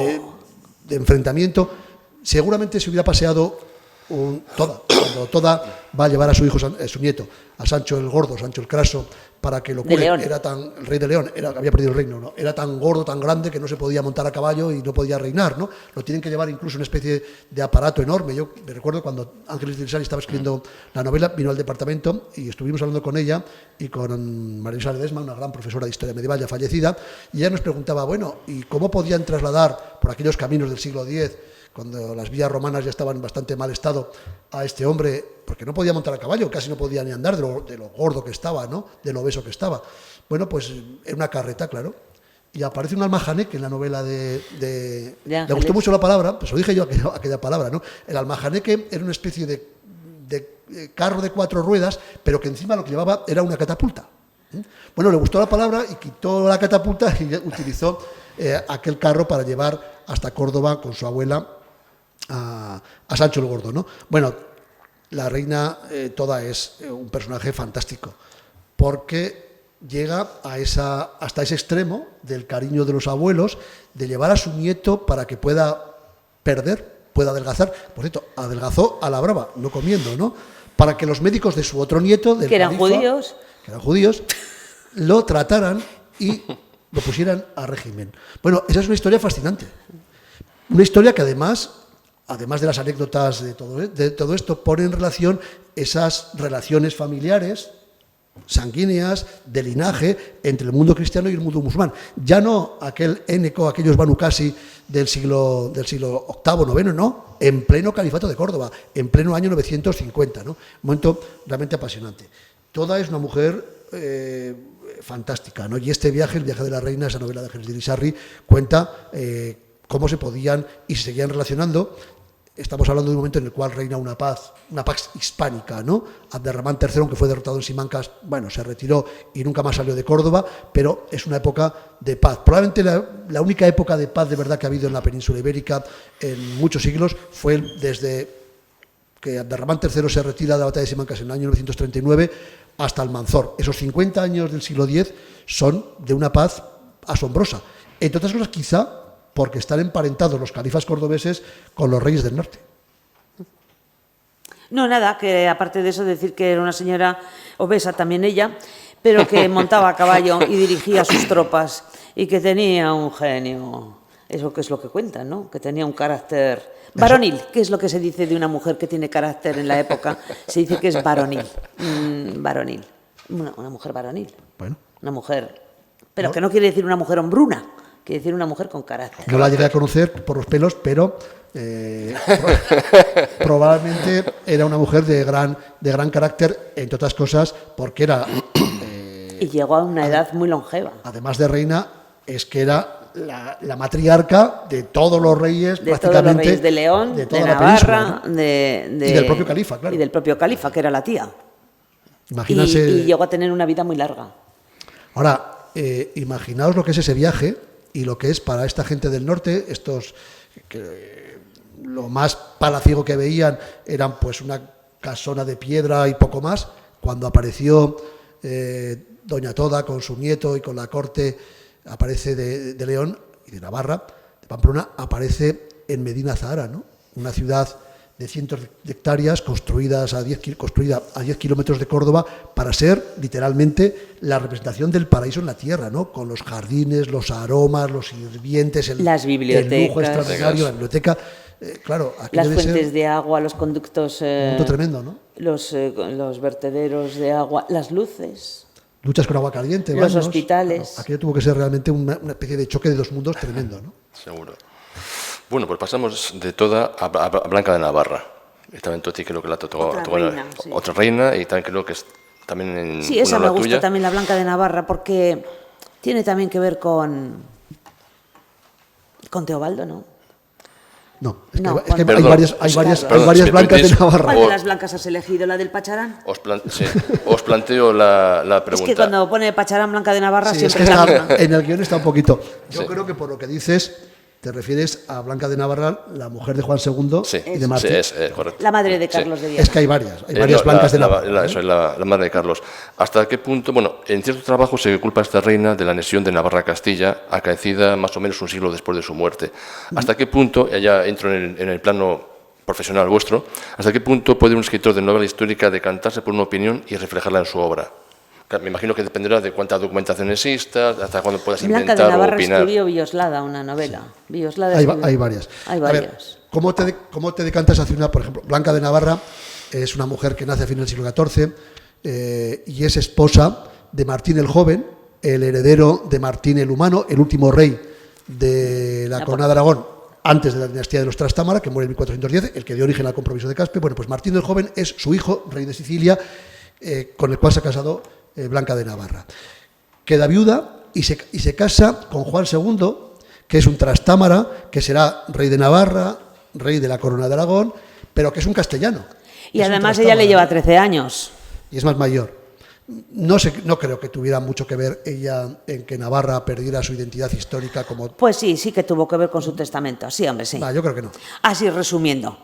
de enfrentamiento. Seguramente se hubiera paseado cuando Toda va a llevar a su hijo, su nieto, a Sancho el Gordo, Sancho el Craso, para que lo cure. El rey de León, había perdido el reino, ¿no? Era tan gordo, tan grande, que no se podía montar a caballo y no podía reinar, ¿no? Lo tienen que llevar incluso una especie de aparato enorme. Yo me recuerdo cuando Ángeles Irisarri estaba escribiendo la novela, vino al departamento y estuvimos hablando con ella y con María Isabel Ledesma, una gran profesora de historia medieval ya fallecida, y ella nos preguntaba, bueno, ¿y cómo podían trasladar por aquellos caminos del siglo X, cuando las vías romanas ya estaban en bastante mal estado, a este hombre, porque no podía montar a caballo, casi no podía ni andar de lo gordo que estaba, ¿no? De lo obeso que estaba? Bueno, pues en una carreta, claro. Y aparece un almajaneque en la novela de le gustó mucho la palabra, pues lo dije yo aquella palabra, ¿no? El almajaneque era una especie de carro de 4 ruedas, pero que encima lo que llevaba era una catapulta. Bueno, le gustó la palabra y quitó la catapulta y utilizó aquel carro para llevar hasta Córdoba con su abuela a Sancho el Gordo, ¿no? Bueno, la reina Toda es un personaje fantástico, porque llega hasta ese extremo del cariño de los abuelos, de llevar a su nieto para que pueda adelgazar. Por cierto, adelgazó a la brava, no comiendo, ¿no? Para que los médicos de su otro nieto, del que eran judíos, lo trataran y lo pusieran a régimen. Bueno, esa es una historia fascinante. Una historia que además de las anécdotas de todo esto, pone en relación esas relaciones familiares, sanguíneas, de linaje, entre el mundo cristiano y el mundo musulmán. Ya no aquellos Banu Qasi del siglo VIII, IX, no, en pleno califato de Córdoba, en pleno año 950, ¿no? Un momento realmente apasionante. Toda es una mujer fantástica, ¿no? Y este viaje, el viaje de la reina, esa novela de Ángeles Irisarri, cuenta cómo se podían y se seguían relacionando estamos hablando de un momento en el cual reina una paz hispánica, ¿no? Abderramán III, aunque fue derrotado en Simancas, bueno, se retiró y nunca más salió de Córdoba, pero es una época de paz. Probablemente la única época de paz de verdad que ha habido en la península ibérica en muchos siglos fue desde que Abderramán III se retira de la batalla de Simancas en el año 939 hasta Almanzor. Esos 50 años del siglo X son de una paz asombrosa. Entre otras cosas, quizá porque están emparentados los califas cordobeses con los reyes del norte. No, nada, que aparte de eso decir que era una señora obesa también ella, pero que montaba a caballo y dirigía sus tropas y que tenía un genio, eso que es lo que cuentan, ¿no? Que tenía un carácter varonil. ¿Qué es lo que se dice de una mujer que tiene carácter en la época? Se dice que es varonil, varonil, una mujer varonil, Bueno. una mujer, pero que no quiere decir una mujer hombruna. Quiere decir una mujer con carácter. No la llegué a conocer por los pelos, pero probablemente era una mujer de gran carácter, entre otras cosas, porque era... y llegó a una edad muy longeva. Además de reina, es que era la matriarca de todos los reyes, De prácticamente. todos los reyes de León, de toda de la Navarra, península, ¿no? y del propio califa, claro. Y del propio califa, que era la tía. Imagínase... Y llegó a tener una vida muy larga. Ahora, imaginaos lo que es ese viaje y lo que es para esta gente del norte, estos que lo más palaciego que veían eran pues una casona de piedra y poco más. Cuando apareció Doña Toda con su nieto y con la corte, aparece de León y de Navarra, de Pamplona, aparece en Medina Zahara, ¿no? Una ciudad de cientos de hectáreas construida a 10 kilómetros de Córdoba para ser literalmente la representación del paraíso en la tierra, ¿no? Con los jardines, los aromas, los sirvientes, las bibliotecas, el lujo extraordinario, la biblioteca. Claro, aquí las debe fuentes ser de agua, los conductos, un mundo tremendo, ¿no? los vertederos de agua, las luces. Luchas con agua caliente, Los baños. hospitales. Claro, aquello tuvo que ser realmente una especie de choque de dos mundos tremendo, ¿no? Seguro. Bueno, pues pasamos de Toda a Blanca de Navarra. Y también Toti creo que la tocó otra reina y también creo que es también en sí, esa una me gusta tuya. también, la Blanca de Navarra, porque tiene también que ver con Teobaldo, ¿no? No, es que, No, es que Perdón, hay varias perdón, blancas de Navarra. ¿Cuál de las blancas has elegido? ¿La del Pacharán? Os planteo la pregunta. Es que cuando pone Pacharán Blanca de Navarra Sí, es siempre que es la está, misma. en el guión está un poquito. Yo Sí. creo que por lo que dices, te refieres a Blanca de Navarra, la mujer de Juan II Sí, y de Martín. sí, es correcto. La madre de Carlos de Viana. Es que hay varias blancas de Navarra. Eso es la madre de Carlos. ¿Hasta qué punto? Bueno, en cierto trabajo se culpa a esta reina de la anexión de Navarra a Castilla, acaecida más o menos un siglo después de su muerte. ¿Hasta qué punto, y allá entro en el plano profesional vuestro, hasta qué punto puede un escritor de novela histórica decantarse por una opinión y reflejarla en su obra? Me imagino que dependerá de cuánta documentación exista, hasta cuándo puedas Blanca inventar de o Navarra opinar. escribió Villoslada, una novela. Villoslada Hay escribió- varias. Hay A varias. ver, ¿cómo te decantas hacia una, por ejemplo, Blanca de Navarra es una mujer que nace a finales del siglo XIV y es esposa de Martín el Joven, el heredero de Martín el Humano, el último rey de la corona de Aragón antes de la dinastía de los Trastámara, que muere en 1410, el que dio origen al compromiso de Caspe. Bueno, pues Martín el Joven es su hijo, rey de Sicilia, con el cual se ha casado Blanca de Navarra. Queda viuda y se casa con Juan II, que es un Trastámara, que será rey de Navarra, rey de la corona de Aragón, pero que es un castellano. Y Es un además ella le Trastámara, lleva 13 años. y es más mayor. No creo que tuviera mucho que ver ella en que Navarra perdiera su identidad histórica como... Pues sí, sí que tuvo que ver con su testamento. Sí, hombre, sí. Yo creo que no. Así, resumiendo.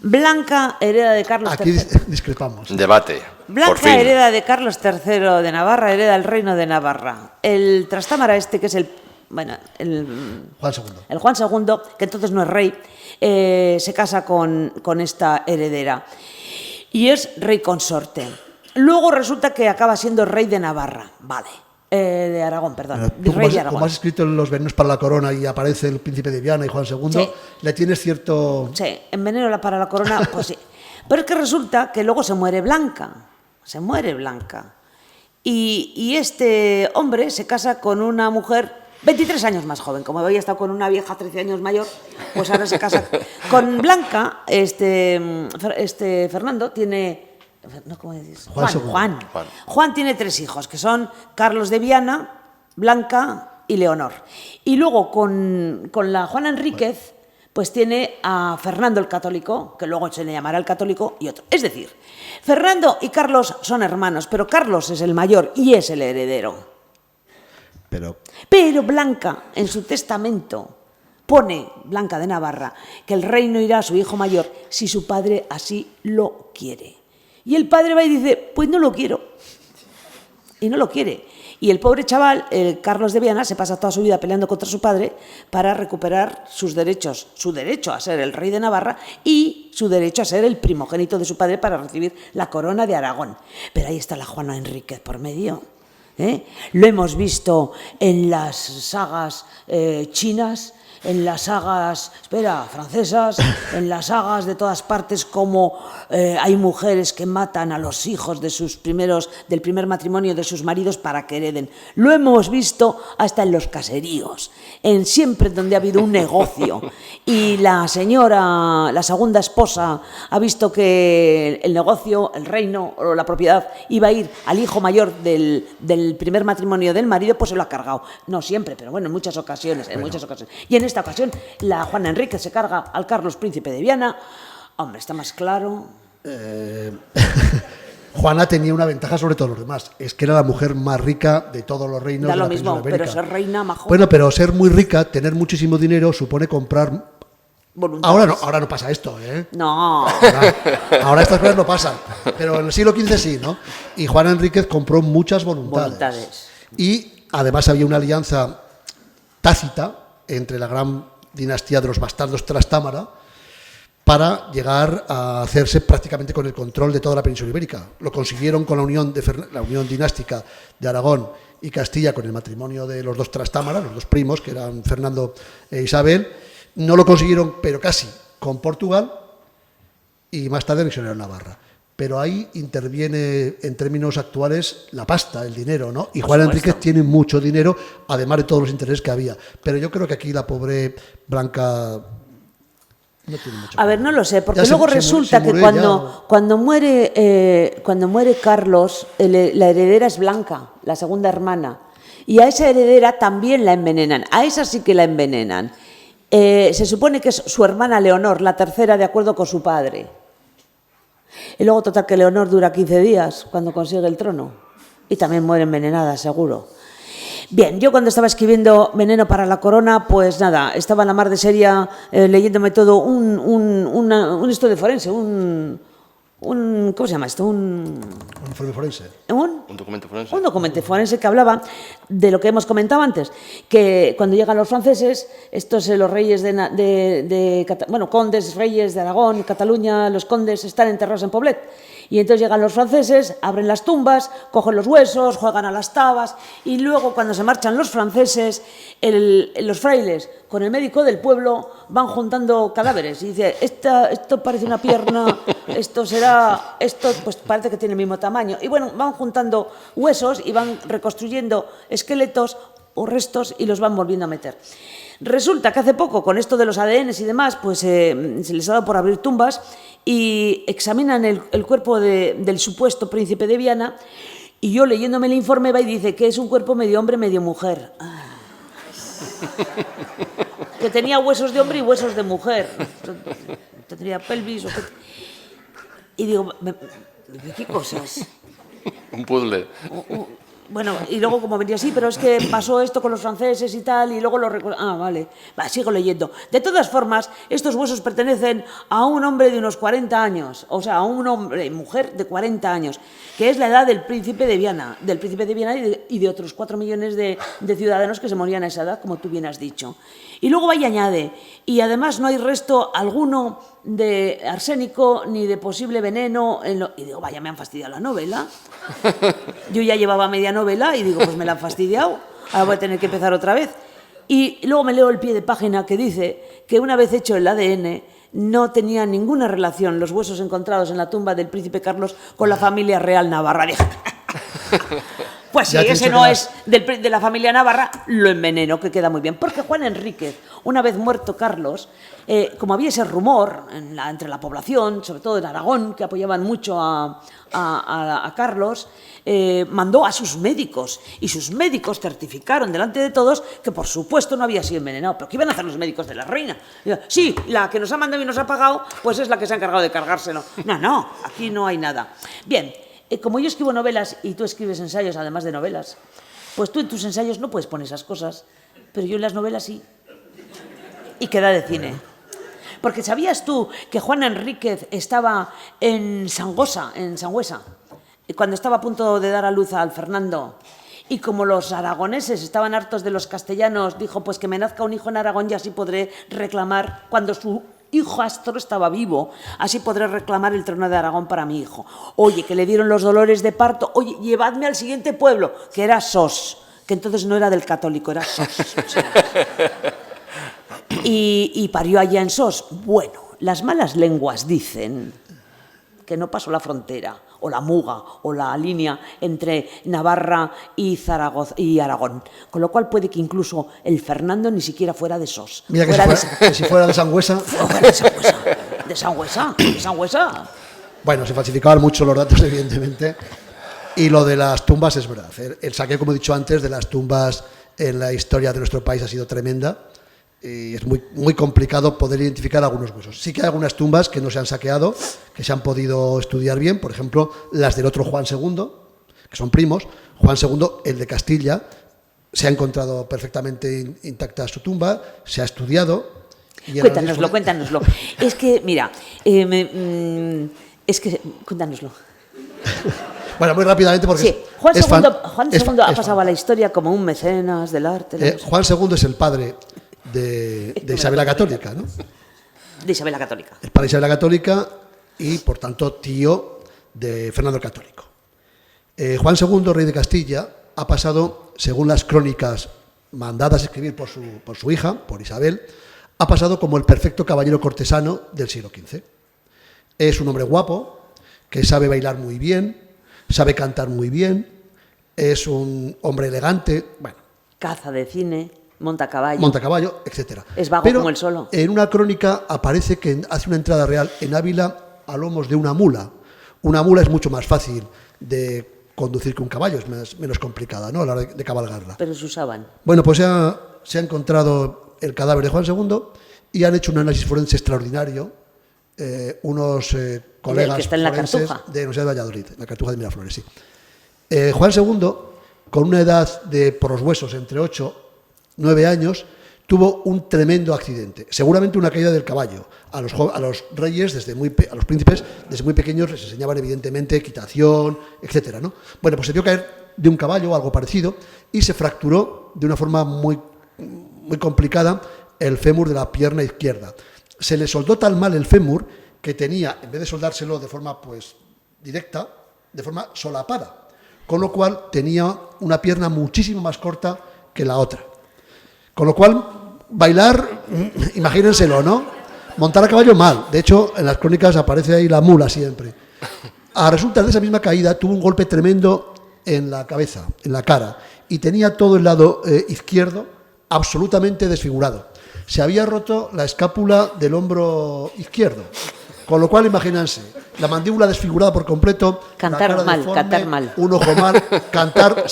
Blanca hereda de Carlos Aquí III. discrepamos. Debate. Por Blanca fin. hereda de Carlos III de Navarra, hereda el reino de Navarra. El Trastámara este, que es el Juan II. el Juan II, que entonces no es rey, se casa con esta heredera. Y es rey consorte. Luego resulta que acaba siendo rey de Navarra. Vale. De Aragón, perdón. Tú, Rey de como Aragón. has escrito en Los venenos para la corona y aparece el príncipe de Viana y Juan II, Sí. le tienes cierto... Sí, en veneno para la corona, pues sí. Pero es que resulta que luego se muere Blanca. Se muere Blanca. Y este hombre se casa con una mujer 23 años más joven. Como había estado con una vieja 13 años mayor, pues ahora se casa con Blanca. Este Fernando tiene... No, ¿cómo dices? Juan. Juan tiene 3 hijos, que son Carlos de Viana, Blanca y Leonor. Y luego con la Juana Enríquez, pues tiene a Fernando el Católico, que luego se le llamará el Católico, y otro. Es decir, Fernando y Carlos son hermanos, pero Carlos es el mayor y es el heredero. Pero Blanca, en su testamento, pone, Blanca de Navarra, que el reino irá a su hijo mayor si su padre así lo quiere. Y el padre va y dice, pues no lo quiero. Y no lo quiere. Y el pobre chaval, el Carlos de Viana, se pasa toda su vida peleando contra su padre para recuperar sus derechos, su derecho a ser el rey de Navarra y su derecho a ser el primogénito de su padre para recibir la corona de Aragón. Pero ahí está la Juana Enríquez por medio. Lo hemos visto en las sagas chinas, en las sagas, francesas, en las sagas de todas partes, como hay mujeres que matan a los hijos de del primer matrimonio de sus maridos para que hereden. Lo hemos visto hasta en los caseríos, siempre donde ha habido un negocio. Y la señora, la segunda esposa, ha visto que el negocio, el reino o la propiedad iba a ir al hijo mayor del primer matrimonio del marido, pues se lo ha cargado. No siempre, pero bueno, en muchas ocasiones. Y en esta ocasión, la Juana Enríquez se carga al Carlos Príncipe de Viana. Hombre, está más claro. Juana tenía una ventaja sobre todos los demás. Es que era la mujer más rica de todos los reinos de la península ibérica. Pero ser reina majo. Bueno, pero ser muy rica, tener muchísimo dinero, supone comprar... Ahora no pasa esto, ¿eh? No. Ahora estas cosas no pasan. Pero en el siglo XV sí, ¿no? Y Juana Enríquez compró muchas voluntades. Y además había una alianza tácita entre la gran dinastía de los bastardos Trastámara para llegar a hacerse prácticamente con el control de toda la península ibérica. Lo consiguieron con la unión dinástica de Aragón y Castilla, con el matrimonio de los dos Trastámara, los dos primos, que eran Fernando e Isabel. No lo consiguieron, pero casi, con Portugal, y más tarde anexionaron Navarra. Pero ahí interviene, en términos actuales, la pasta, el dinero, ¿no? Y Juana Enríquez tiene mucho dinero, además de todos los intereses que había. Pero yo creo que aquí la pobre Blanca no tiene mucho. A ver, no lo sé, porque luego resulta que cuando muere Carlos, la heredera es Blanca, la segunda hermana. Y a esa heredera también la envenenan. A esa sí que la envenenan. Se supone que es su hermana Leonor, la tercera, de acuerdo con su padre. Y luego, total, que Leonor dura 15 días cuando consigue el trono. Y también muere envenenada, seguro. Bien, yo cuando estaba escribiendo Veneno para la corona, pues nada, estaba en la mar de seria leyéndome todo un estudio forense, ¿cómo se llama esto? ¿Un informe forense? ¿Un documento forense? Un documento forense que hablaba de lo que hemos comentado antes, que cuando llegan los franceses, estos los reyes condes, reyes de Aragón, Cataluña, los condes están enterrados en Poblet. Y entonces llegan los franceses, abren las tumbas, cogen los huesos, juegan a las tabas, y luego cuando se marchan los franceses, los frailes con el médico del pueblo van juntando cadáveres. Y dice, esto parece una pierna, esto pues parece que tiene el mismo tamaño. Y bueno, van juntando huesos y van reconstruyendo esqueletos o restos y los van volviendo a meter. Resulta que hace poco, con esto de los ADNs y demás, pues se les ha dado por abrir tumbas y examinan el cuerpo del supuesto príncipe de Viana, y yo, leyéndome el informe, va y dice que es un cuerpo medio hombre, medio mujer. Que tenía huesos de hombre y huesos de mujer. Tendría pelvis o qué. Y digo, ¿qué cosas? Un puzzle. Bueno, y luego como venía así, pero es que pasó esto con los franceses y tal, y luego lo recuerdo. Ah, vale. Va, sigo leyendo. De todas formas, estos huesos pertenecen a un hombre de unos 40 años, o sea, a un hombre, mujer de 40 años, que es la edad del príncipe de Viana, y de otros 4 millones de ciudadanos que se morían a esa edad, como tú bien has dicho. Y luego va y añade, y además no hay resto alguno de arsénico ni de posible veneno. Y digo, vaya, me han fastidiado la novela. Yo ya llevaba media novela y digo, pues me la han fastidiado, ahora voy a tener que empezar otra vez. Y luego me leo el pie de página que dice que una vez hecho el ADN no tenía ninguna relación los huesos encontrados en la tumba del príncipe Carlos con la familia real navarra. Pues si ese no es de la familia Navarra, lo envenenó, que queda muy bien. Porque Juan Enríquez, una vez muerto Carlos, como había ese rumor entre la población, sobre todo en Aragón, que apoyaban mucho a Carlos, mandó a sus médicos, y sus médicos certificaron delante de todos que por supuesto no había sido envenenado. ¿Pero qué iban a hacer los médicos de la reina? Sí, la que nos ha mandado y nos ha pagado, pues es la que se ha encargado de cargárselo. No, aquí no hay nada. Bien, como yo escribo novelas y tú escribes ensayos además de novelas, pues tú en tus ensayos no puedes poner esas cosas, pero yo en las novelas sí. Y queda de cine. Porque ¿sabías tú que Juan Enríquez estaba en Sangüesa, cuando estaba a punto de dar a luz al Fernando? Y como los aragoneses estaban hartos de los castellanos, dijo, pues que me nazca un hijo en Aragón y así podré reclamar, cuando su hijastro estaba vivo, así podré reclamar el trono de Aragón para mi hijo. Oye, que le dieron los dolores de parto, oye, llevadme al siguiente pueblo, que era Sos, que entonces no era del católico, era Sos. O sea, y parió allá en Sos. Bueno, las malas lenguas dicen que no pasó la frontera, o la muga, o la línea entre Navarra y Zaragoza y Aragón. Con lo cual puede que incluso el Fernando ni siquiera fuera de Sos. Mira, que si fuera de Sangüesa. De Sangüesa. Bueno, se falsificaban mucho los datos, evidentemente. Y lo de las tumbas es verdad. El saqueo, como he dicho antes, de las tumbas en la historia de nuestro país ha sido tremenda. Y es muy complicado poder identificar algunos huesos. Sí que hay algunas tumbas que no se han saqueado, que se han podido estudiar bien, por ejemplo, las del otro Juan II, que son primos. Juan II, el de Castilla, se ha encontrado perfectamente intacta su tumba, se ha estudiado. Y Cuéntanoslo. Es que, mira, cuéntanoslo. Bueno, muy rápidamente porque... Sí, Juan II ha pasado a la historia como un mecenas del arte. Juan II es el padre de Isabel la Católica, ¿no? De Isabel la Católica. El padre de Isabel la Católica y, por tanto, tío de Fernando el Católico. Juan II, rey de Castilla, ha pasado, según las crónicas mandadas a escribir por su hija, por Isabel, ha pasado como el perfecto caballero cortesano del siglo XV. Es un hombre guapo, que sabe bailar muy bien, sabe cantar muy bien, es un hombre elegante, bueno. Caza de cine. Monta a caballo, etc. Es vago como el solo. En una crónica aparece que hace una entrada real en Ávila a lomos de una mula. Una mula es mucho más fácil de conducir que un caballo, es menos complicada, ¿no?, a la hora de cabalgarla. Pero se usaban. Bueno, pues se ha encontrado el cadáver de Juan II y han hecho un análisis forense extraordinario unos colegas que está en la forenses Cartuja. de la Universidad de Valladolid, la Cartuja de Miraflores, sí. Juan II, con una edad por los huesos entre 8 9 años, tuvo un tremendo accidente, seguramente una caída del caballo. A los reyes, a los príncipes, desde muy pequeños les enseñaban evidentemente equitación, etcétera, ¿no? Bueno, pues se vio caer de un caballo o algo parecido y se fracturó de una forma muy complicada el fémur de la pierna izquierda. Se le soldó tan mal el fémur que tenía, en vez de soldárselo de forma directa, de forma solapada, con lo cual tenía una pierna muchísimo más corta que la otra. Con lo cual, bailar, imagínenselo, ¿no? Montar a caballo mal. De hecho, en las crónicas aparece ahí la mula siempre. A resultas de esa misma caída, tuvo un golpe tremendo en la cabeza, en la cara, y tenía todo el lado izquierdo absolutamente desfigurado. Se había roto la escápula del hombro izquierdo. Con lo cual, imagínense, la mandíbula desfigurada por completo, cantar la cara mal, deforme, cantar mal. Un ojo mal, cantar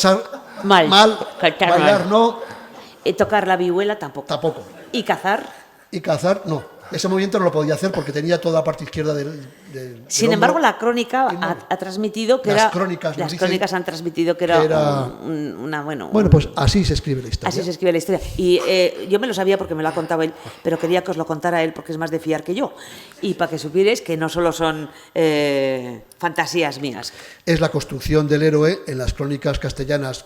mal, cantar bailar mal. no. Tocar la vihuela tampoco. Tampoco. ¿Y cazar? Y cazar, no. Ese movimiento no lo podía hacer porque tenía toda la parte izquierda del Sin embargo, la crónica ha transmitido que las crónicas han transmitido que era una... Bueno, pues así se escribe la historia. Así se escribe la historia. Y yo me lo sabía porque me lo ha contado él, pero quería que os lo contara él porque es más de fiar que yo. Y para que supierais que no solo son fantasías mías. Es la construcción del héroe en las crónicas castellanas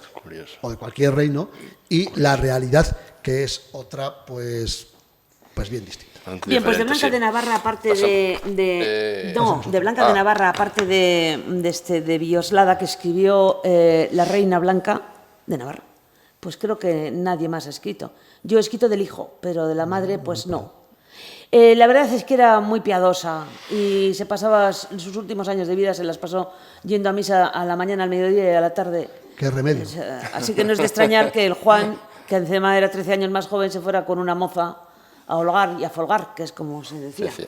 o de cualquier reino y la realidad que es otra, pues bien distinta. Bien, pues de Blanca de Navarra, aparte de Blanca de Navarra, aparte de Villoslada, que escribió La Reina Blanca de Navarra, pues creo que nadie más ha escrito. Yo he escrito del hijo, pero de la madre, pues no. La verdad es que era muy piadosa y se pasaba sus últimos años de vida, se las pasó yendo a misa a la mañana, al mediodía y a la tarde. Qué remedio. Así que no es de extrañar que el Juan, que encima era 13 años más joven, se fuera con una moza a holgar y a folgar, que es como se decía. Sí.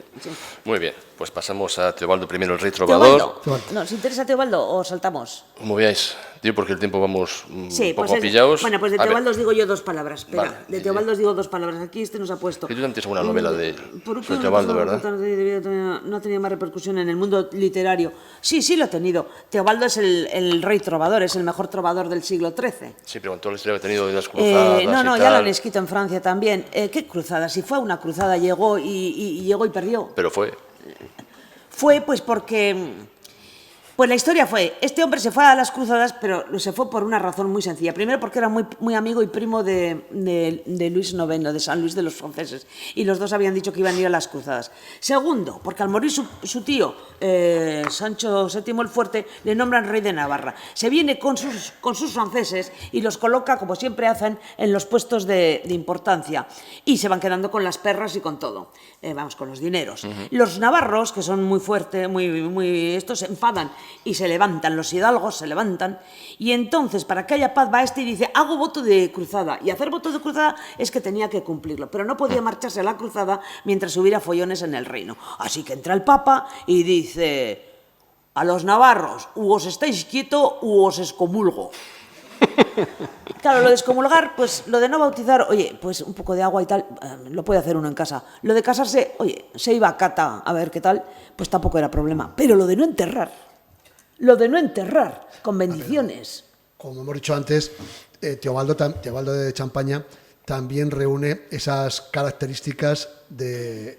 Muy bien, pues pasamos a Teobaldo I, el rey trovador. Teobaldo. ¿Nos interesa Teobaldo o saltamos? Como veáis, digo porque el tiempo vamos Sí, un poco pues pillados. Bueno, pues de A ver, Teobaldo os digo yo dos palabras. Espera, Vale. de Teobaldo os digo dos palabras. Aquí nos ha puesto. que tú antes una novela de Por sobre Teobaldo, ¿verdad? No ha tenido más repercusión en el mundo literario. Sí, sí lo ha tenido. Teobaldo es el rey trovador, es el mejor trovador del siglo XIII. Sí, pero con toda la historia que ha tenido de las cruzadas No, y ya lo tal, han escrito en Francia también. ¿Qué cruzada? Si fue una cruzada, llegó y perdió. pero fue. Fue pues porque... Pues la historia fue, este hombre se fue a las cruzadas, pero se fue por una razón muy sencilla. Primero porque era muy amigo y primo de Luis IX, de San Luis de los franceses, y los dos habían dicho que iban a ir a las cruzadas. Segundo, porque al morir su tío, Sancho VII el Fuerte, le nombran rey de Navarra. Se viene con sus franceses y los coloca, como siempre hacen, en los puestos de importancia. Y se van quedando con las perras y con todo. Con los dineros. Los navarros, que son muy fuertes, estos se enfadan y se levantan, los hidalgos se levantan, y entonces para que haya paz va y dice, hago voto de cruzada, y hacer voto de cruzada es que tenía que cumplirlo, pero no podía marcharse a la cruzada mientras hubiera follones en el reino. Así que entra el Papa y dice, a los navarros, u os estáis quieto u os excomulgo. Claro, lo de excomulgar, pues lo de no bautizar, oye, pues un poco de agua y tal, lo puede hacer uno en casa. Lo de casarse, oye, se iba a Cata a ver qué tal, pues tampoco era problema. Pero lo de no enterrar, con bendiciones. Como hemos dicho antes, Teobaldo de Champaña también reúne esas características del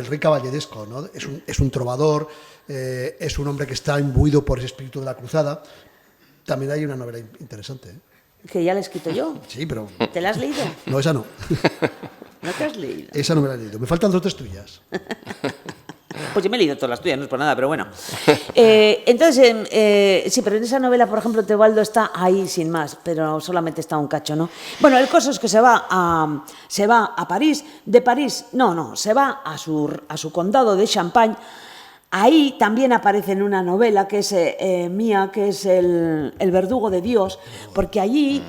rey caballeresco, ¿no? Es un trovador, es un hombre que está imbuido por ese espíritu de la cruzada. También hay una novela interesante, ¿eh? Que ya la he escrito yo. Sí, pero... ¿Te la has leído? No, esa no. ¿No te has leído? Esa no me la he leído. Me faltan 2 o 3 tuyas. Pues yo me he leído todas las tuyas, no es por nada, pero bueno. Entonces, sí, pero en esa novela, por ejemplo, Teobaldo está ahí sin más, pero solamente está un cacho, ¿no? Bueno, el caso es que se va a París, de París, se va a su condado de Champagne. Ahí también aparece en una novela que es mía, que es el verdugo de Dios, porque allí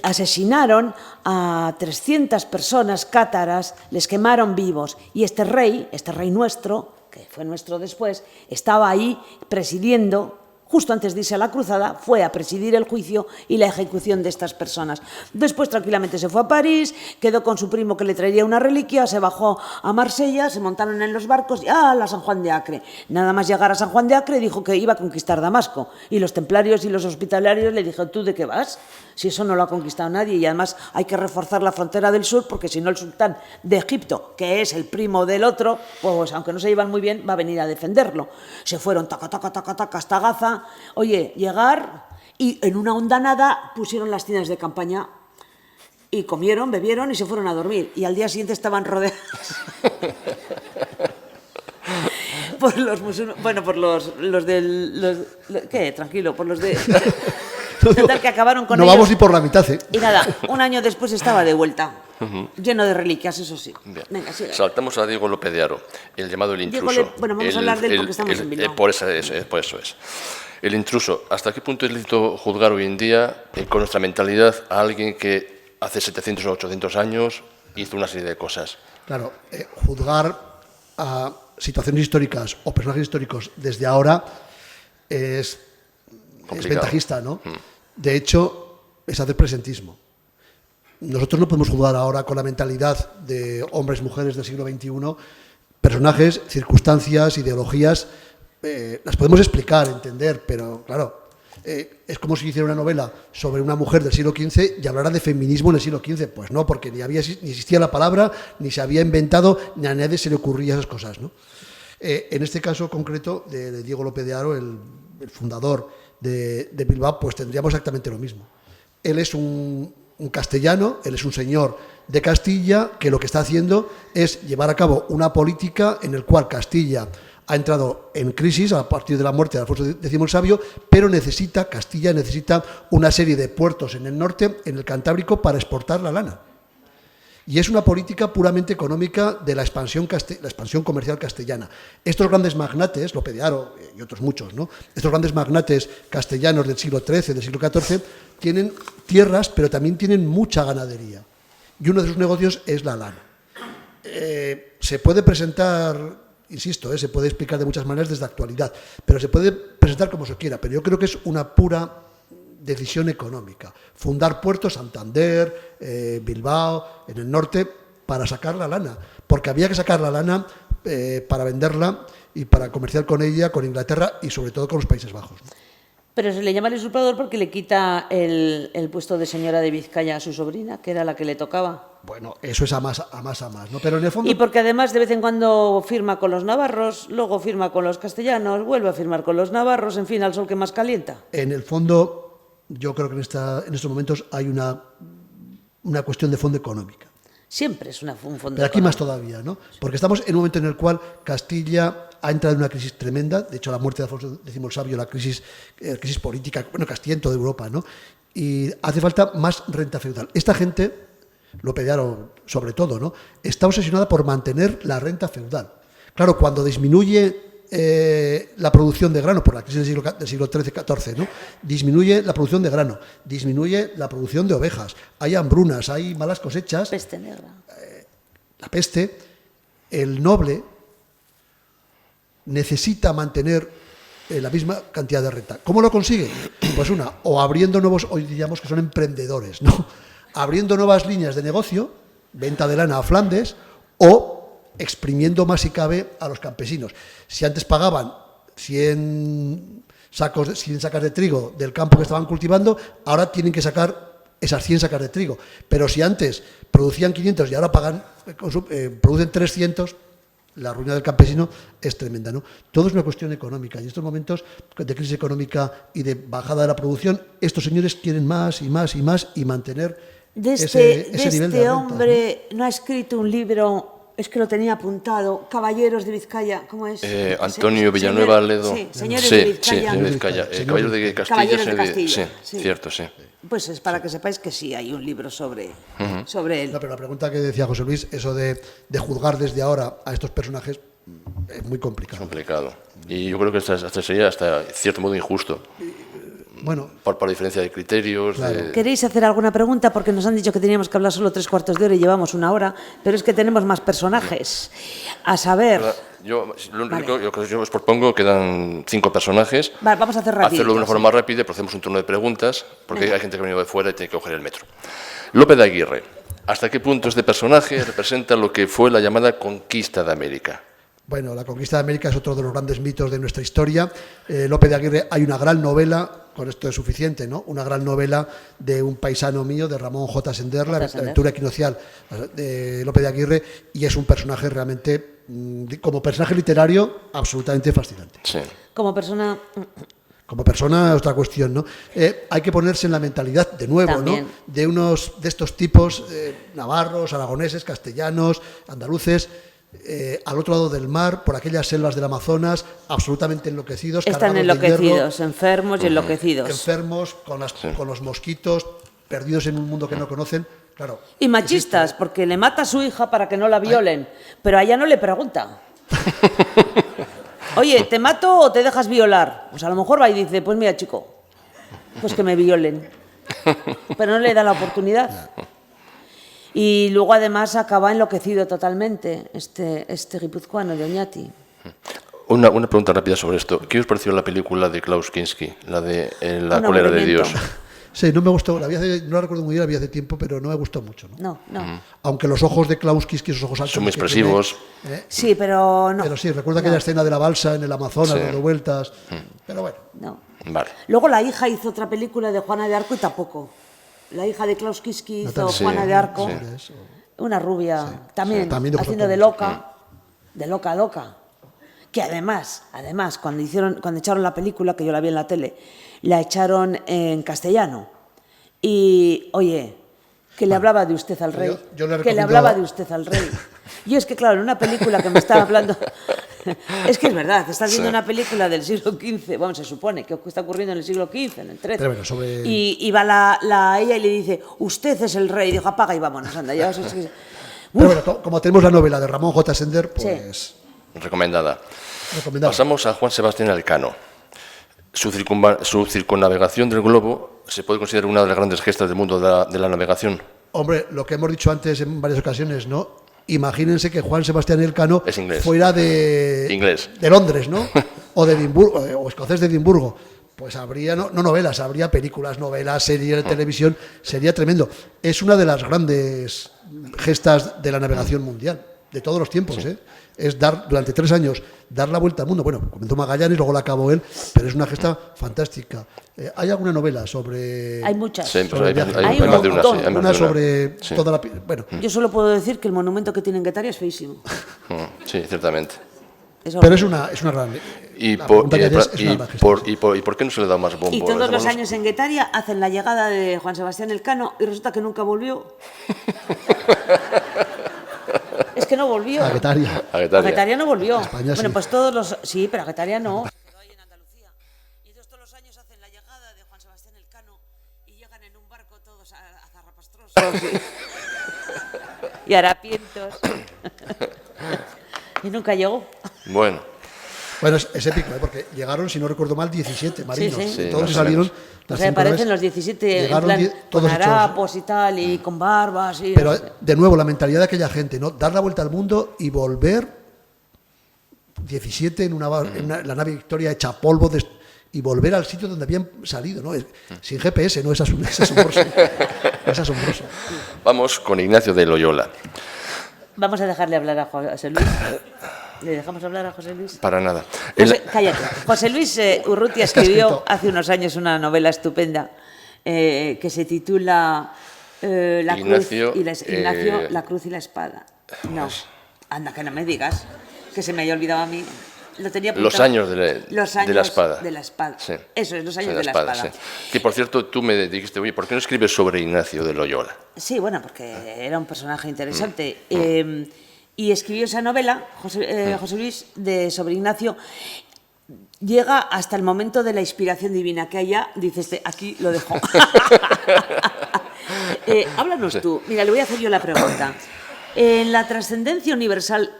asesinaron a 300 personas cátaras, les quemaron vivos, y este rey nuestro, que fue nuestro después, estaba ahí presidiendo. Justo antes de irse a la cruzada, fue a presidir el juicio y la ejecución de estas personas. Después, tranquilamente, se fue a París, quedó con su primo que le traería una reliquia, se bajó a Marsella, se montaron en los barcos y a San Juan de Acre. Nada más llegar a San Juan de Acre, dijo que iba a conquistar Damasco. Y los templarios y los hospitalarios le dijeron, ¿tú de qué vas? Si eso no lo ha conquistado nadie, y además hay que reforzar la frontera del sur, porque si no el sultán de Egipto, que es el primo del otro, pues aunque no se llevan muy bien, va a venir a defenderlo. Se fueron taca, hasta Gaza. Oye, llegar y en una hondanada pusieron las tiendas de campaña y comieron, bebieron y se fueron a dormir. Y al día siguiente estaban rodeados por los musulmanes, bueno, por los ¿qué? Tranquilo, por los de... Total, que acabaron con no ellos. Vamos ni por la mitad, ¿eh? Y nada, un año después estaba de vuelta, lleno de reliquias, eso sí. Bien. Venga, sigue. Saltamos a Diego López de Haro, el llamado El Intruso. Bueno, vamos a hablar de él porque estamos en Bilbao. Por eso es. El Intruso. ¿Hasta qué punto es lícito juzgar hoy en día, con nuestra mentalidad, a alguien que hace 700 o 800 años hizo una serie de cosas? Claro, juzgar a situaciones históricas o personajes históricos desde ahora es ventajista, ¿no? De hecho, es hacer presentismo. Nosotros no podemos juzgar ahora con la mentalidad de hombres y mujeres del siglo XXI, personajes, circunstancias, ideologías, las podemos explicar, entender, pero claro, es como si hiciera una novela sobre una mujer del siglo XV y hablara de feminismo en el siglo XV. Pues no, porque ni existía la palabra, ni se había inventado, ni a nadie se le ocurría esas cosas, ¿no? En este caso concreto de Diego López de Haro, el fundador de Bilbao, pues tendríamos exactamente lo mismo. Él es un castellano, él es un señor de Castilla que lo que está haciendo es llevar a cabo una política en la cual Castilla ha entrado en crisis a partir de la muerte de Alfonso X el Sabio, pero Castilla necesita una serie de puertos en el norte, en el Cantábrico, para exportar la lana. Y es una política puramente económica de la expansión comercial castellana. Estos grandes magnates, Lope de Haro y otros muchos, ¿no? Estos grandes magnates castellanos del siglo XIII, del siglo XIV, tienen tierras, pero también tienen mucha ganadería. Y uno de sus negocios es la lana. Se puede presentar, insisto, se puede explicar de muchas maneras desde la actualidad, pero se puede presentar como se quiera, pero yo creo que es una pura decisión económica. Fundar puertos, Santander, Bilbao, en el norte, para sacar la lana, porque había que sacar la lana para venderla y para comerciar con ella, con Inglaterra y sobre todo con los Países Bajos, ¿no? Pero se le llama el usurpador porque le quita el puesto de señora de Vizcaya a su sobrina, que era la que le tocaba. Bueno, eso es a más, ¿no? Pero en el fondo... Y porque además de vez en cuando firma con los navarros, luego firma con los castellanos, vuelve a firmar con los navarros, en fin, al sol que más calienta. En el fondo, yo creo que en estos momentos hay una cuestión de fondo económica. Siempre es un fondo. Pero aquí más todavía, ¿no? Porque estamos en un momento en el cual Castilla ha entrado en una crisis tremenda. De hecho, la muerte de Alfonso X el Sabio, la crisis política, bueno, Castilla en toda Europa, ¿no? Y hace falta más renta feudal. Esta gente, Lope de Haro sobre todo, ¿no?, está obsesionada por mantener la renta feudal. Claro, cuando disminuye la producción de grano, por la crisis del siglo XIII-XIV, ¿no?, disminuye la producción de grano, disminuye la producción de ovejas, hay hambrunas, hay malas cosechas. Peste negra. La peste, el noble necesita mantener la misma cantidad de renta. ¿Cómo lo consigue? Pues o abriendo nuevos, hoy diríamos que son emprendedores, ¿no?, abriendo nuevas líneas de negocio, venta de lana a Flandes, o exprimiendo más si cabe a los campesinos. Si antes pagaban 100 sacas de trigo del campo que estaban cultivando, ahora tienen que sacar esas 100 sacas de trigo. Pero si antes producían 500 y ahora producen 300, la ruina del campesino es tremenda, ¿no? Todo es una cuestión económica. Y en estos momentos de crisis económica y de bajada de la producción, estos señores quieren más y más y más y mantener ese nivel de renta, hombre, ¿no ha escrito un libro? Es que lo tenía apuntado. Caballeros de Vizcaya, ¿cómo es? Antonio Villanueva Ledo. Sí, señores de Vizcaya. Sí, de Vizcaya. Caballeros de Castilla. Caballeros de Castilla. Sí, cierto, sí. Pues es para que sepáis que sí hay un libro sobre él. No, pero la pregunta que decía José Luis, eso de juzgar desde ahora a estos personajes, es muy complicado. Es complicado. Y yo creo que hasta sería hasta cierto modo injusto. Bueno, por diferencia de criterios. Claro. ¿Queréis hacer alguna pregunta? Porque nos han dicho que teníamos que hablar solo 3/4 de hora y llevamos 1 hora, pero es que tenemos más personajes. A saber... Yo os propongo que dan 5 personajes. Vale, vamos a hacer rápido. Hacerlo de una forma más rápida, procedemos un turno de preguntas, porque hay gente que ha venido de fuera y tiene que coger el metro. Lope de Aguirre. ¿Hasta qué punto este personaje representa lo que fue la llamada conquista de América? Bueno, la conquista de América es otro de los grandes mitos de nuestra historia. Lope de Aguirre, hay una gran novela, con esto es suficiente, ¿no?, una gran novela de un paisano mío, de Ramón J. Sender, La aventura equinoccial de Lope de Aguirre, y es un personaje realmente, como personaje literario, absolutamente fascinante. Sí. Como persona... Como persona, otra cuestión, ¿no? Hay que ponerse en la mentalidad, de nuevo, También, ¿no?, de estos tipos navarros, aragoneses, castellanos, andaluces, al otro lado del mar, por aquellas selvas del Amazonas, absolutamente enloquecidos. Están enloquecidos, enfermos y enloquecidos. Enfermos, con los mosquitos, perdidos en un mundo que no conocen. Claro. Y machistas, porque le mata a su hija para que no la violen, pero a ella no le pregunta. Oye, ¿te mato o te dejas violar? Pues a lo mejor va y dice, pues mira, chico, pues que me violen. Pero no le da la oportunidad. Y luego además acaba enloquecido totalmente este guipuzcoano de Oñati. Una pregunta rápida sobre esto. ¿Qué os pareció la película de Klaus Kinski, la de La cólera de Dios? Sí, no me gustó, no la recuerdo muy bien, la vi hace tiempo, pero no me gustó mucho, ¿no? No. Aunque los ojos de Klaus Kinski, esos ojos altos... Son muy expresivos. Sí, pero no. Pero sí, recuerda aquella escena de la balsa en el Amazonas, dando vueltas, pero bueno. No. Vale. Luego la hija hizo otra película de Juana de Arco y tampoco. La hija de Klaus Kinski hizo Juana de Arco, una rubia, también haciendo de loca, de loca. Que además, cuando echaron la película, que yo la vi en la tele, la echaron en castellano. Y, oye, que le hablaba de usted al rey. Yo le que le hablaba de usted al rey. Y es que, claro, en una película que me estaba hablando... Es que es verdad, estás viendo una película del siglo XV, bueno, se supone que está ocurriendo en el siglo XV, en el XIII, Pero bueno, sobre... y va ella y le dice, usted es el rey, y dijo, apaga y vámonos, anda, ya os... Pero bueno, como tenemos la novela de Ramón J. Sender, pues... Sí. Recomendada. Recomendable. Pasamos a Juan Sebastián Elcano. Su circunnavegación del globo se puede considerar una de las grandes gestas del mundo de la navegación. Hombre, lo que hemos dicho antes en varias ocasiones, ¿no? Imagínense que Juan Sebastián Elcano Es inglés. fuera de Londres, ¿no? O de Edimburgo, o escocés de Edimburgo. Pues habría, no novelas, habría películas, novelas, series de televisión, sería tremendo. Es una de las grandes gestas de la navegación mundial, de todos los tiempos, ¿eh? Es durante 3 años, dar la vuelta al mundo. Bueno, comenzó Magallanes, luego la acabó él, pero es una gesta fantástica. ¿Hay alguna novela sobre...? Hay muchas. Sí, sobre hay viajes? más de una, sí, hay más de Una una. sobre Sí. toda la... Bueno, Yo solo puedo decir que el monumento que tiene en Guetaria es feísimo. Sí, ciertamente. pero es una gran... ¿Y la por, pregunta que harías es y una gran gesta. y por qué no se le da más bombo? Y todos los Dejémonos- años en Guetaria hacen la llegada de Juan Sebastián Elcano y resulta que nunca volvió. Es que no volvió. A Guetaria. A A Guetaria. Guetaria no volvió. España Bueno, sí. pues todos los... Sí, pero a Guetaria no. Ahí en Andalucía. Y entonces todos los años hacen la llegada de Juan Sebastián Elcano y llegan en un barco todos a zarrapastrosos y harapientos. Y nunca llegó. Bueno, Bueno, es épico, ¿eh? Porque llegaron, si no recuerdo mal, 17 marinos. Sí, sí. Todos Sí, se salieron. más o O las sea, 5 parecen naves, los 17 en llegaron plan, 10 con todos hechos. harapos y tal, y con barbas. Y Pero, de nuevo, la mentalidad de aquella gente, ¿no? Dar la vuelta al mundo y volver 17 en la nave Victoria hecha polvo y volver al sitio donde habían salido, ¿no? Sin GPS, ¿no? Es asombroso. Es asombroso. vamos con Ignacio de Loyola. Vamos a dejarle hablar a José Luis. ¿Le dejamos hablar a José Luis? Para nada. Cállate. José Luis Urrutia escribió hace unos años una novela estupenda que se titula La Ignacio, cruz Ignacio, la cruz y la espada. No, anda, que no me digas, que se me haya olvidado a mí. Lo tenía Los apuntado. años Los de la años espada. de la espada. Sí. Eso es, los años de la espada. sí. Que por cierto, tú me dijiste, oye, ¿por qué no escribes sobre Ignacio de Loyola? Sí, bueno, porque era un personaje interesante. Y escribió esa novela, José Luis, sobre Ignacio. Llega hasta el momento de la inspiración divina, que allá dices, aquí lo dejo. Háblanos tú. Mira, le voy a hacer yo la pregunta. En la trascendencia universal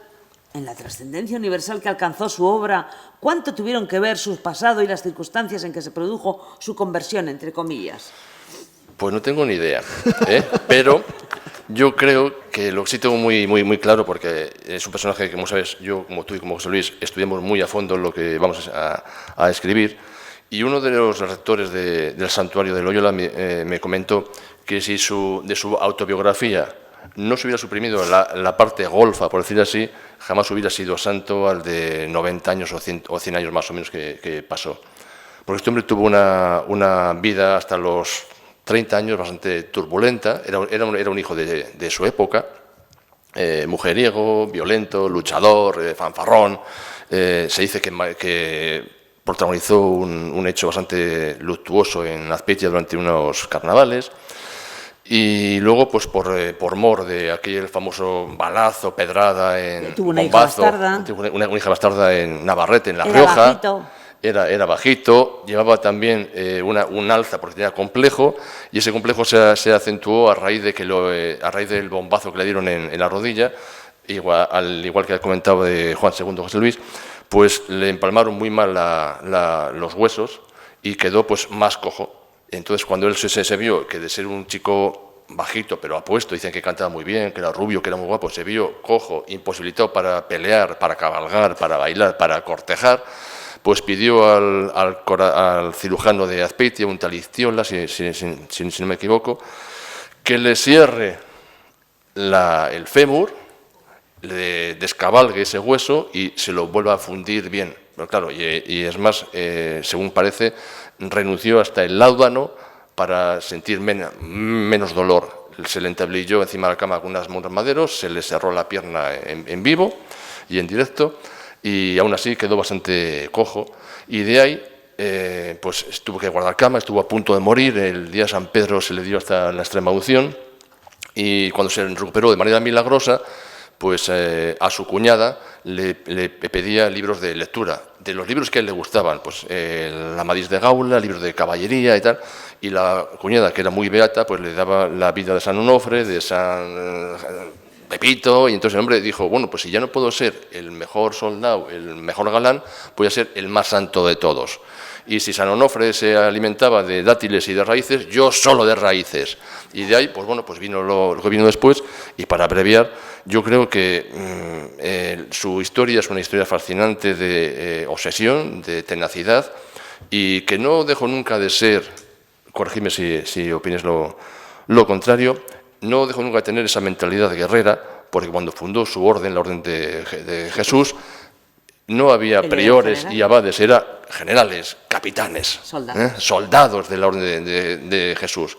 que alcanzó su obra, ¿cuánto tuvieron que ver su pasado y las circunstancias en que se produjo su conversión, entre comillas? Pues no tengo ni idea, ¿eh? Pero yo creo que lo que sí tengo muy claro, porque es un personaje que, como sabes, yo, como tú y como José Luis, estudiamos muy a fondo lo que vamos a escribir, y uno de los rectores del santuario de Loyola me comentó que si de su autobiografía no se hubiera suprimido la parte golfa, por decir así, jamás hubiera sido santo al de 90 años o 100 años más o menos que pasó. Porque este hombre tuvo una vida hasta los 30 años bastante turbulenta, era un hijo de su época, mujeriego, violento, luchador, fanfarrón. Se dice que protagonizó un hecho bastante luctuoso en Azpeitia durante unos carnavales. Y luego, pues por mor de aquel famoso balazo, pedrada en Tuvo una Bombazo, hija bastarda. tuvo una hija bastarda en Navarrete, en La Era Rioja. bajito. Era bajito, llevaba también un alza porque tenía complejo, y ese complejo se acentuó a raíz del bombazo que le dieron en la rodilla, al igual que ha comentado de Juan II José Luis, pues le empalmaron muy mal los huesos y quedó pues más cojo. Entonces, cuando él se vio que de ser un chico bajito pero apuesto, dicen que cantaba muy bien, que era rubio, que era muy guapo, se vio cojo, imposibilitado para pelear, para cabalgar, para bailar, para cortejar, pues pidió al cirujano de Azpeitia, un tal Iztiola, si no me equivoco, que le cierre el fémur, le descabalgue ese hueso y se lo vuelva a fundir bien. Pero claro, y es más, según parece, renunció hasta el láudano para sentir menos dolor. Se le entablilló encima de la cama con unas maderos, se le cerró la pierna en vivo y en directo, y aún así quedó bastante cojo. Y de ahí, pues tuvo que guardar cama, estuvo a punto de morir. El día de San Pedro se le dio hasta la extrema unción, y cuando se recuperó de manera milagrosa, pues a su cuñada le pedía libros de lectura, de los libros que a él le gustaban, pues el Amadís de Gaula, libros de caballería y tal, y la cuñada, que era muy beata, pues le daba la vida de San Onofre, de San Pepito, y entonces el hombre dijo, bueno, pues si ya no puedo ser el mejor soldado, el mejor galán, voy a ser el más santo de todos. Y si San Onofre se alimentaba de dátiles y de raíces, yo solo de raíces. Y de ahí, pues bueno, pues vino lo que vino después. Y para abreviar, yo creo que su historia es una historia fascinante de obsesión, de tenacidad, y que no dejó nunca de ser, corregidme si opinas lo contrario, no dejó nunca de tener esa mentalidad guerrera, porque cuando fundó su orden, la Orden de Jesús, no había priores y abades, eran generales, capitanes, soldados de la Orden de Jesús.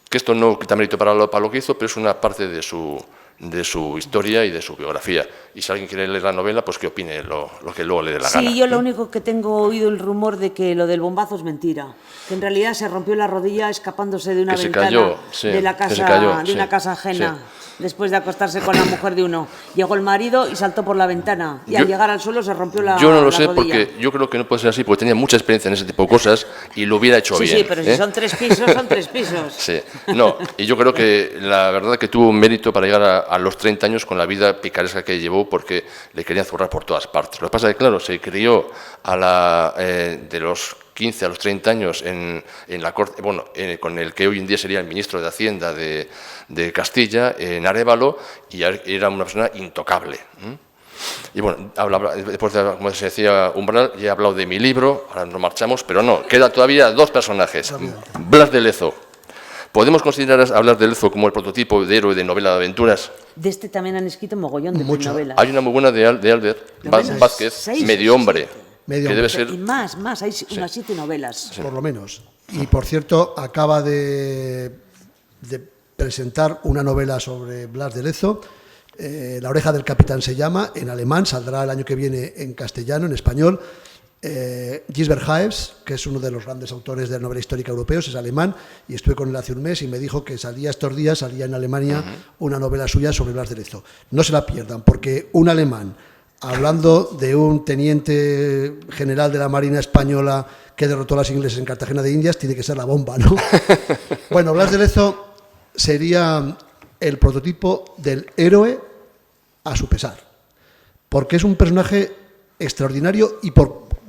Que esto no quita mérito para lo que hizo, pero es una parte de su historia y de su biografía. Y si alguien quiere leer la novela, pues que opine lo que luego le dé la gana. Sí, yo lo único que tengo oído el rumor de que lo del bombazo es mentira, que en realidad se rompió la rodilla escapándose de una ventana de la casa, de una casa ajena. Sí. Después de acostarse con la mujer de uno. Llegó el marido y saltó por la ventana. Y al llegar al suelo se rompió la rodilla. Yo no lo sé porque yo creo que no puede ser así, porque tenía mucha experiencia en ese tipo de cosas y lo hubiera hecho bien. Sí, pero si son 3 pisos, son 3 pisos. Sí, no, y yo creo que la verdad que tuvo un mérito para llegar a los 30 años con la vida picaresca que llevó, porque le querían zurrar por todas partes. Lo que pasa es que, claro, se crió de los 15 a los 30 años en la corte, bueno, con el que hoy en día sería el ministro de Hacienda de Castilla, en Arévalo, y era una persona intocable. Y bueno, después de, como se decía, Umbral, ya he hablado de mi libro, ahora nos marchamos, pero no, quedan todavía 2 personajes. Blas de Lezo. ¿Podemos considerar a Blas de Lezo como el prototipo de héroe de novela de aventuras? De este también han escrito mogollón de novelas. Hay una muy buena de Albert Vázquez, Medio hombre. Que debe ser... Y más, hay unas 7 novelas. Por lo menos. Y por cierto, acaba de presentar una novela sobre Blas de Lezo. La oreja del capitán se llama, en alemán, saldrá el año que viene en castellano, en español. Gisbert Haes, que es uno de los grandes autores de novela histórica europeos, es alemán, y estuve con él hace un mes y me dijo que salía en Alemania una novela suya sobre Blas de Lezo. No se la pierdan, porque un alemán, hablando de un teniente general de la Marina Española que derrotó a los ingleses en Cartagena de Indias, tiene que ser la bomba, ¿no? Bueno, Blas de Lezo sería el prototipo del héroe a su pesar, porque es un personaje extraordinario y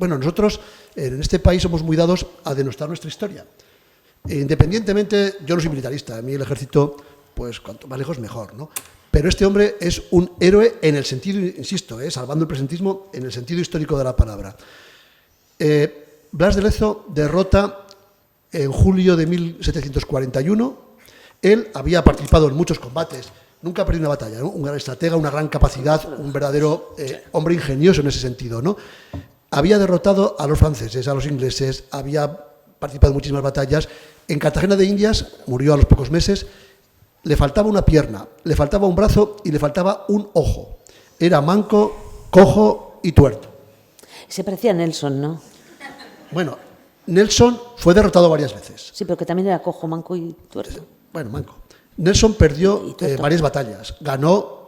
nosotros en este país somos muy dados a denostar nuestra historia. Independientemente, yo no soy militarista, a mí el ejército, pues cuanto más lejos mejor, ¿no? Pero este hombre es un héroe en el sentido, insisto, salvando el presentismo, en el sentido histórico de la palabra. Blas de Lezo derrota en julio de 1741. Él había participado en muchos combates, nunca perdió una batalla, ¿no? Un gran estratega, una gran capacidad, un verdadero hombre ingenioso en ese sentido, ¿no? Había derrotado a los franceses, a los ingleses, había participado en muchísimas batallas. En Cartagena de Indias murió a los pocos meses. Le faltaba una pierna, le faltaba un brazo y le faltaba un ojo. Era manco, cojo y tuerto. Se parecía a Nelson, ¿no? Bueno, Nelson fue derrotado varias veces. Sí, pero que también era cojo, manco y tuerto. Bueno, manco. Nelson perdió varias batallas. Ganó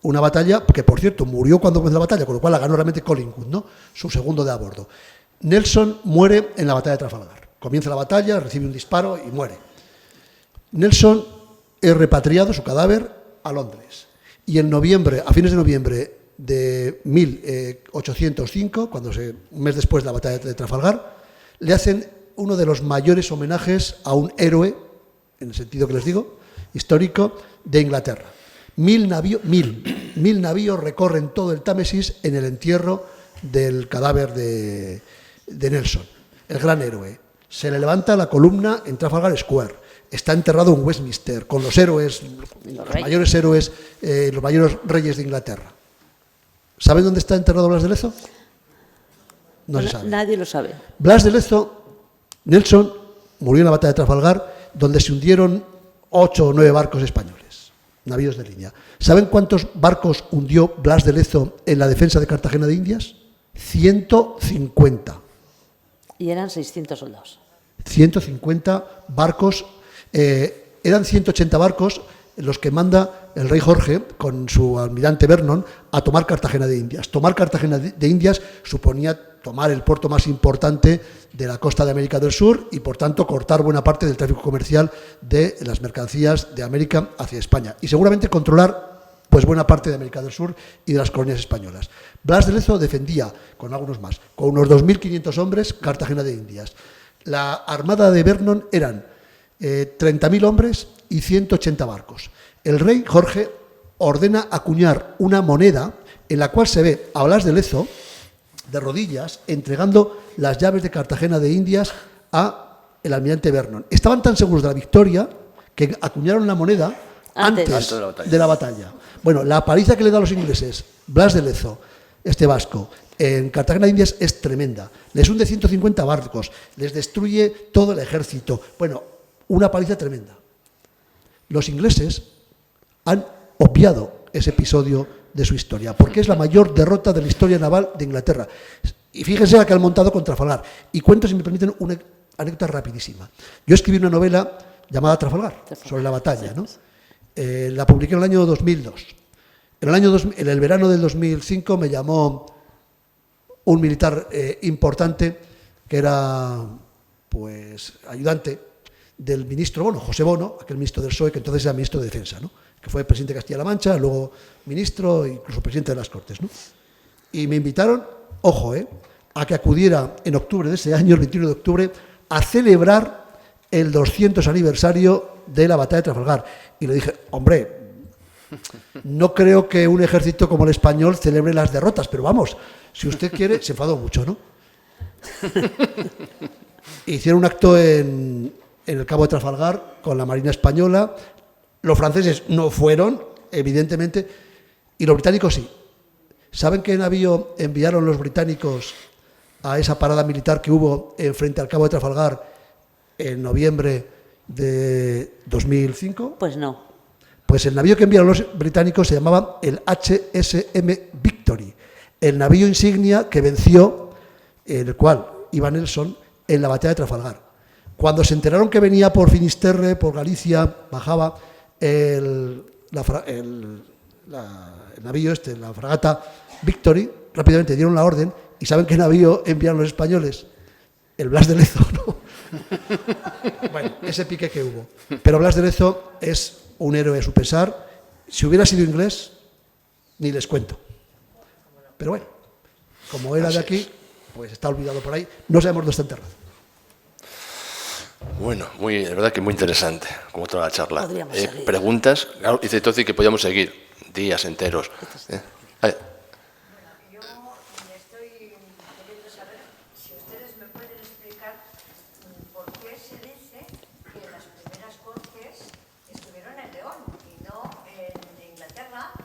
una batalla, que por cierto murió cuando comenzó la batalla, con lo cual la ganó realmente Collingwood, ¿no? Su segundo de a bordo. Nelson muere en la batalla de Trafalgar. Comienza la batalla, recibe un disparo y muere. Nelson es repatriado, su cadáver, a Londres. Y en noviembre, a fines de noviembre de 1805, un mes después de la batalla de Trafalgar, le hacen uno de los mayores homenajes a un héroe, en el sentido que les digo, histórico, de Inglaterra. 1000 navíos recorren todo el Támesis en el entierro del cadáver de Nelson, el gran héroe. Se le levanta la columna en Trafalgar Square. Está enterrado en Westminster con los héroes, los mayores héroes, los mayores reyes de Inglaterra. ¿Saben dónde está enterrado Blas de Lezo? No se sabe. Nadie lo sabe. Blas de Lezo, Nelson, murió en la batalla de Trafalgar, donde se hundieron 8 o 9 barcos españoles, navíos de línea. ¿Saben cuántos barcos hundió Blas de Lezo en la defensa de Cartagena de Indias? 150. Y eran 600 soldados. 150 barcos, eran 180 barcos en los que manda el rey Jorge con su almirante Vernon a tomar Cartagena de Indias. Tomar Cartagena de Indias suponía tomar el puerto más importante de la costa de América del Sur y, por tanto, cortar buena parte del tráfico comercial de las mercancías de América hacia España y seguramente controlar pues buena parte de América del Sur y de las colonias españolas. Blas de Lezo defendía, con algunos más, con unos 2.500 hombres, Cartagena de Indias. La armada de Vernon eran 30.000 hombres y 180 barcos. El rey Jorge ordena acuñar una moneda en la cual se ve a Blas de Lezo de rodillas entregando las llaves de Cartagena de Indias a el almirante Vernon. Estaban tan seguros de la victoria que acuñaron la moneda antes de la batalla. Bueno, la paliza que le da a los ingleses Blas de Lezo, este vasco, en Cartagena de Indias es tremenda. Les hunde 150 barcos, les destruye todo el ejército. Bueno, una paliza tremenda. Los ingleses han obviado ese episodio de su historia, porque es la mayor derrota de la historia naval de Inglaterra. Y fíjense la que han montado con Trafalgar. Y cuento, si me permiten, una anécdota rapidísima. Yo escribí una novela llamada Trafalgar, sobre la batalla, ¿no? La publiqué en el año 2002. En el verano del 2005 me llamó un militar importante que era pues ayudante del ministro Bono, José Bono, aquel ministro del PSOE que entonces era ministro de Defensa, ¿no? Que fue presidente de Castilla-La Mancha, luego ministro e incluso presidente de las Cortes, ¿no? Y me invitaron, ojo, a que acudiera en octubre de ese año, el 21 de octubre, a celebrar el 200 aniversario de la batalla de Trafalgar. Y le dije, hombre, no creo que un ejército como el español celebre las derrotas, pero vamos, si usted quiere, se enfadó mucho, ¿no? Hicieron un acto en el Cabo de Trafalgar con la Marina Española. Los franceses no fueron, evidentemente, y los británicos sí. ¿Saben qué navío enviaron los británicos a esa parada militar que hubo frente al Cabo de Trafalgar en noviembre de 2005? Pues no. Pues el navío que enviaron los británicos se llamaba el HSM Victory, el navío insignia que venció, en el cual iba Nelson, en la batalla de Trafalgar. Cuando se enteraron que venía por Finisterre, por Galicia, bajaba el navío la fragata Victory, rápidamente dieron la orden. ¿Y saben qué navío enviaron los españoles? El Blas de Lezo, ¿no? Bueno, ese pique que hubo. Pero Blas de Lezo es un héroe a su pesar. Si hubiera sido inglés, ni les cuento. Pero bueno, como era de aquí, pues está olvidado por ahí. No sabemos dónde está enterrado. Bueno, de verdad que muy interesante, como toda la charla. Preguntas, claro, dice Toci que podíamos seguir días enteros. Yo me estoy queriendo saber si ustedes me pueden explicar por qué se dice que las primeras cortes estuvieron en León y no en Inglaterra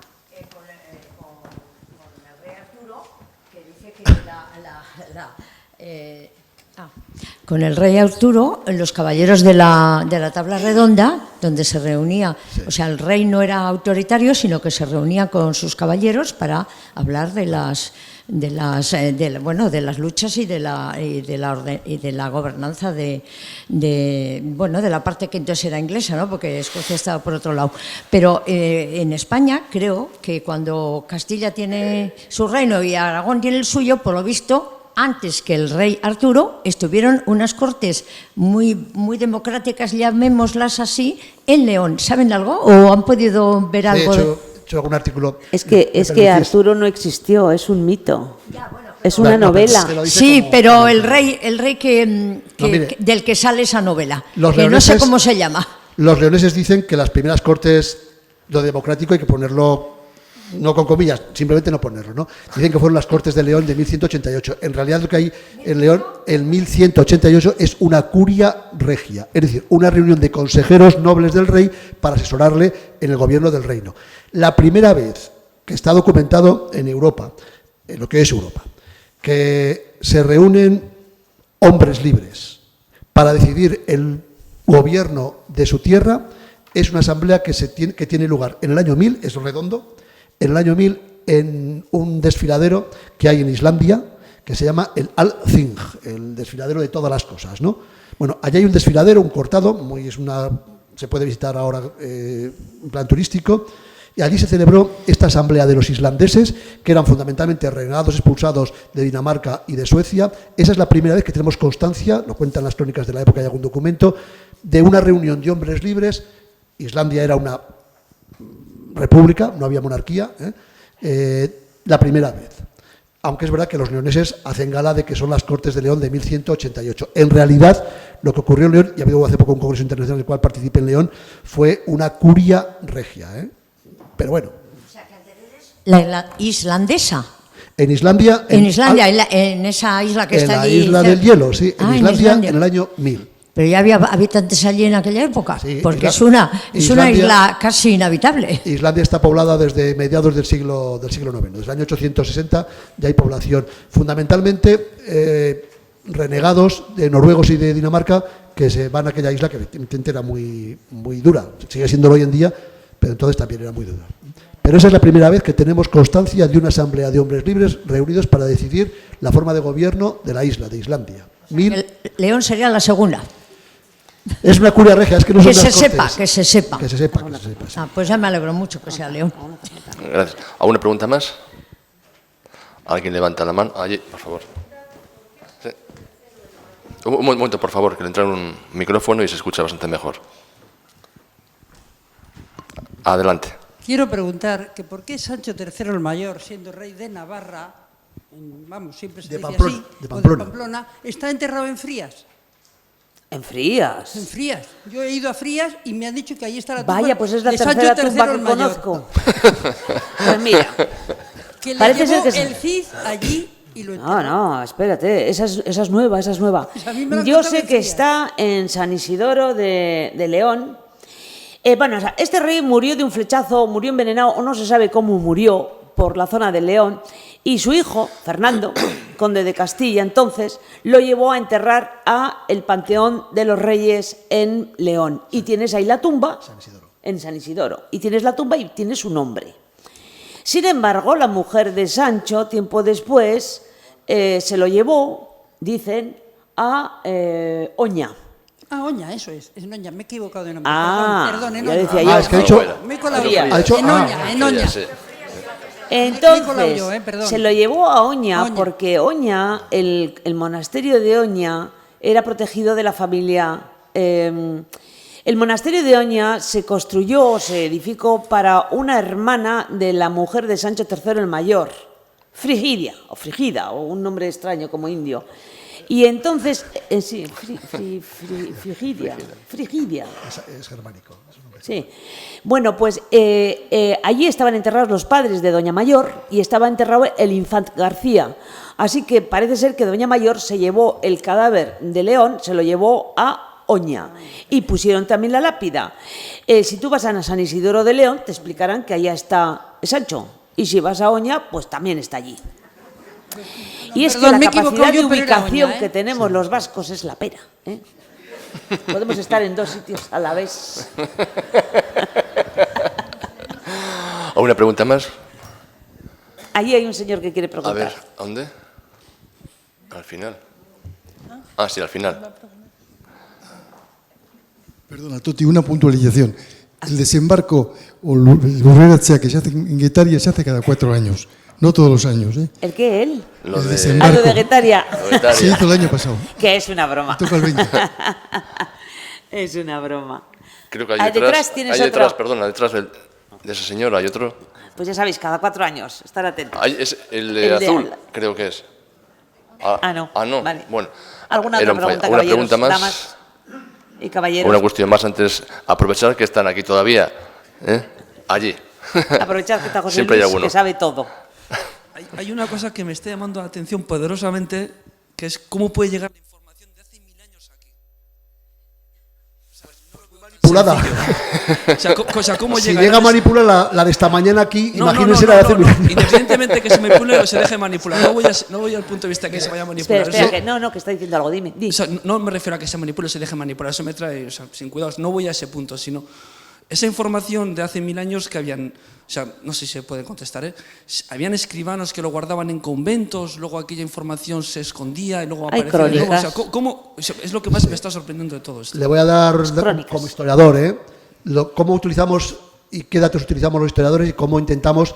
con el rey Arturo, que dice que con el rey Arturo, los caballeros de la tabla redonda, donde se reunía, sí. O sea, el rey no era autoritario, sino que se reunía con sus caballeros para hablar de las luchas y de la gobernanza de la parte que entonces era inglesa, ¿no? Porque Escocia estaba por otro lado. Pero en España creo que cuando Castilla tiene su reino y Aragón tiene el suyo, por lo visto, antes que el rey Arturo, estuvieron unas cortes muy democráticas, llamémoslas así, en León. ¿Saben algo? ¿O han podido ver algo? He hecho algún artículo. Es que Arturo no existió, es un mito. Ya, bueno, es una novela. Sí, pero el rey del que sale esa novela, que no sé cómo se llama. Los leoneses dicen que las primeras cortes, lo democrático hay que ponerlo, no con comillas, simplemente no ponerlo, ¿no? Dicen que fueron las Cortes de León de 1188. En realidad lo que hay en León en 1188 es una curia regia, es decir, una reunión de consejeros nobles del rey para asesorarle en el gobierno del reino. La primera vez que está documentado en Europa, en lo que es Europa, que se reúnen hombres libres para decidir el gobierno de su tierra, es una asamblea que tiene lugar en el año 1000, es redondo, en el año 1000 en un desfiladero que hay en Islandia, que se llama el Al-Thing, el desfiladero de todas las cosas, ¿no? Bueno, allí hay un desfiladero, un cortado, es una se puede visitar ahora en plan turístico. Y allí se celebró esta asamblea de los islandeses, que eran fundamentalmente renegados expulsados de Dinamarca y de Suecia. Esa es la primera vez que tenemos constancia, lo cuentan las crónicas de la época, hay algún documento, de una reunión de hombres libres. Islandia era una república, no había monarquía, la primera vez. Aunque es verdad que los leoneses hacen gala de que son las Cortes de León de 1188. En realidad, lo que ocurrió en León, y ha habido hace poco un congreso internacional en el cual participé en León, fue una curia regia, Pero bueno. La islandesa. En Islandia... En esa isla que está allí. En la isla del hielo, sí. En Islandia, en el año 1000. Pero ya había habitantes allí en aquella época, sí, porque es una isla casi inhabitable. Islandia está poblada desde mediados del siglo IX. Desde el año 860 ya hay población. Fundamentalmente renegados de noruegos y de Dinamarca que se van a aquella isla que evidentemente era muy, muy dura. Sigue siéndolo hoy en día, pero entonces también era muy dura. Pero esa es la primera vez que tenemos constancia de una asamblea de hombres libres reunidos para decidir la forma de gobierno de la isla, de Islandia. León sería la segunda. Es una curia regia, es que no son las Cortes. Que se sepa. Que se sepa, sí. Pues ya me alegro mucho que sea León. Gracias. ¿Alguna pregunta más? ¿Alguien levanta la mano? Allí, por favor. Sí. Un momento, por favor, que le entra un micrófono y se escucha bastante mejor. Adelante. Quiero preguntar que por qué Sancho III el Mayor, siendo rey de Navarra, siempre se dice así, de Pamplona, está enterrado en Frías. ¿En Frías? En Frías. Yo he ido a Frías y me han dicho que ahí está la tumba Vaya, pues es la de tercera Sancho tumba III que el Mayor. Conozco. Pues mira, Que le parece llevó ser que el Cid allí y lo enterró. No, espérate, esa es nueva, esa es nueva. Pues a mí me lo han Yo contado sé en que Frías. está en San Isidoro de León. Este rey murió de un flechazo, murió envenenado, o no se sabe cómo murió, por la zona de León, y su hijo, Fernando, conde de Castilla, entonces, lo llevó a enterrar a el Panteón de los Reyes en León. Y tienes ahí la tumba, en San Isidoro, y tienes la tumba y tienes su nombre. Sin embargo, la mujer de Sancho, tiempo después, se lo llevó, dicen, a Oña. Oña, eso es Oña, me he equivocado de nombre. Perdón, en ya Oña. decía yo. Es que ha dicho... Me he colado. Ha dicho- En Oña. Sí. Entonces, perdón. se lo llevó a Oña porque Oña, el monasterio de Oña, era protegido de la familia. El monasterio de Oña se construyó, se edificó para una hermana de la mujer de Sancho III el Mayor, Frigidia, o Frigida, o un nombre extraño como indio. Y entonces, Frigidia. Es germánico. Sí. Bueno, pues allí estaban enterrados los padres de Doña Mayor y estaba enterrado el infant García. Así que parece ser que Doña Mayor se llevó el cadáver de León, se lo llevó a Oña y pusieron también la lápida. Si tú vas a San Isidoro de León, te explicarán que allá está Sancho. Y si vas a Oña, pues también está allí. Y es Perdón, que me la he equivocado capacidad de yo, pero era ubicación Oña, que tenemos los vascos es la pera. Podemos estar en dos sitios a la vez. ¿Alguna pregunta más? Ahí hay un señor que quiere A preguntar. ver, ¿a dónde? Al final. Sí, al final. Perdona, Toti, una puntualización. El desembarco o el Lurreratzea que se hace en Guetaria se hace cada 4 años, no todos los años. ¿El qué? ¿Él? Lo El de... desembarco. Lo de Guetaria. Se hizo el año pasado. Que es una broma. Toca el 20. Es una broma. Creo que hay Detrás detrás, tienes hay detrás, otro. perdona, detrás de esa señora hay otro. Pues ya sabéis, cada 4 años, estar atentos. Es el de El de azul, al- creo que es. No. no. Vale. Bueno. ¿Alguna Era otra un fallo. pregunta, ¿Alguna caballeros, pregunta más? damas y caballeros? Una cuestión más antes. Aprovechar que están aquí todavía. Allí. Aprovechad que está José Siempre hay Luis, alguno. que sabe todo. Hay una cosa que me está llamando la atención poderosamente, que es cómo puede llegar la información de hace 1000 años aquí. Manipulada. O sea, ¿cómo Si llega? llega a Entonces, manipular la de esta mañana aquí, no, imagínense la de hace no. 1000 años. Independientemente que se manipule o se deje manipular. No voy al punto de vista que se vaya a manipular. Espera, Eso- que no, que está diciendo algo, dime. Di. o sea, no me refiero a que se manipule o se deje manipular, eso me trae sin cuidados. No voy a ese punto, sino Esa información de hace 1000 años que habían, o sea, no sé si se puede contestar, habían escribanos que lo guardaban en conventos, luego aquella información se escondía y luego Hay aparecía de nuevo. O sea, crónicas. o sea, es lo que más me está sorprendiendo de todo esto. Le voy a dar, crónicas. como historiador, cómo utilizamos y qué datos utilizamos los historiadores y cómo intentamos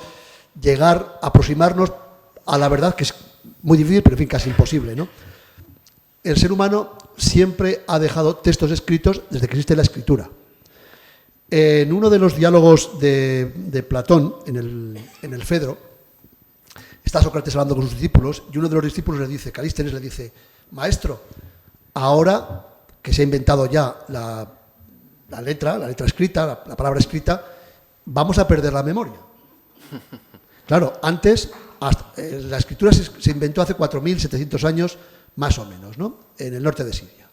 llegar, aproximarnos a la verdad, que es muy difícil, pero en fin, casi imposible, ¿no? El ser humano siempre ha dejado textos escritos desde que existe la escritura. En uno de los diálogos de Platón, en el Fedro, está Sócrates hablando con sus discípulos y uno de los discípulos le dice, Calístenes le dice, maestro, ahora que se ha inventado ya la letra escrita, la palabra escrita, vamos a perder la memoria. Claro, antes la escritura se inventó hace 4.700 años, más o menos, ¿no? En el norte de Siria.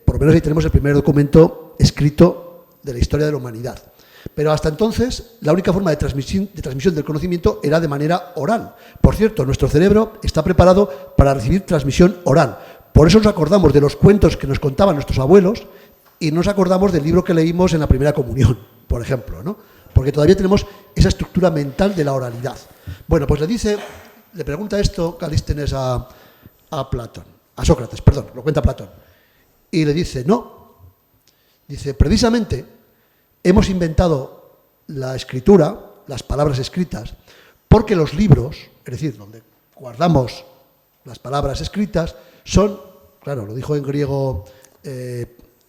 Por lo menos ahí tenemos el primer documento escrito de la historia de la humanidad. Pero hasta entonces, la única forma de transmisión del conocimiento era de manera oral. Por cierto, nuestro cerebro está preparado para recibir transmisión oral. Por eso nos acordamos de los cuentos que nos contaban nuestros abuelos y nos acordamos del libro que leímos en la primera comunión, por ejemplo, ¿no? Porque todavía tenemos esa estructura mental de la oralidad. Bueno, pues le pregunta esto Calístenes a Platón, a Sócrates, perdón, lo cuenta Platón. Y le dice, no. Dice, precisamente hemos inventado la escritura, las palabras escritas, porque los libros, es decir, donde guardamos las palabras escritas, son, claro, lo dijo en griego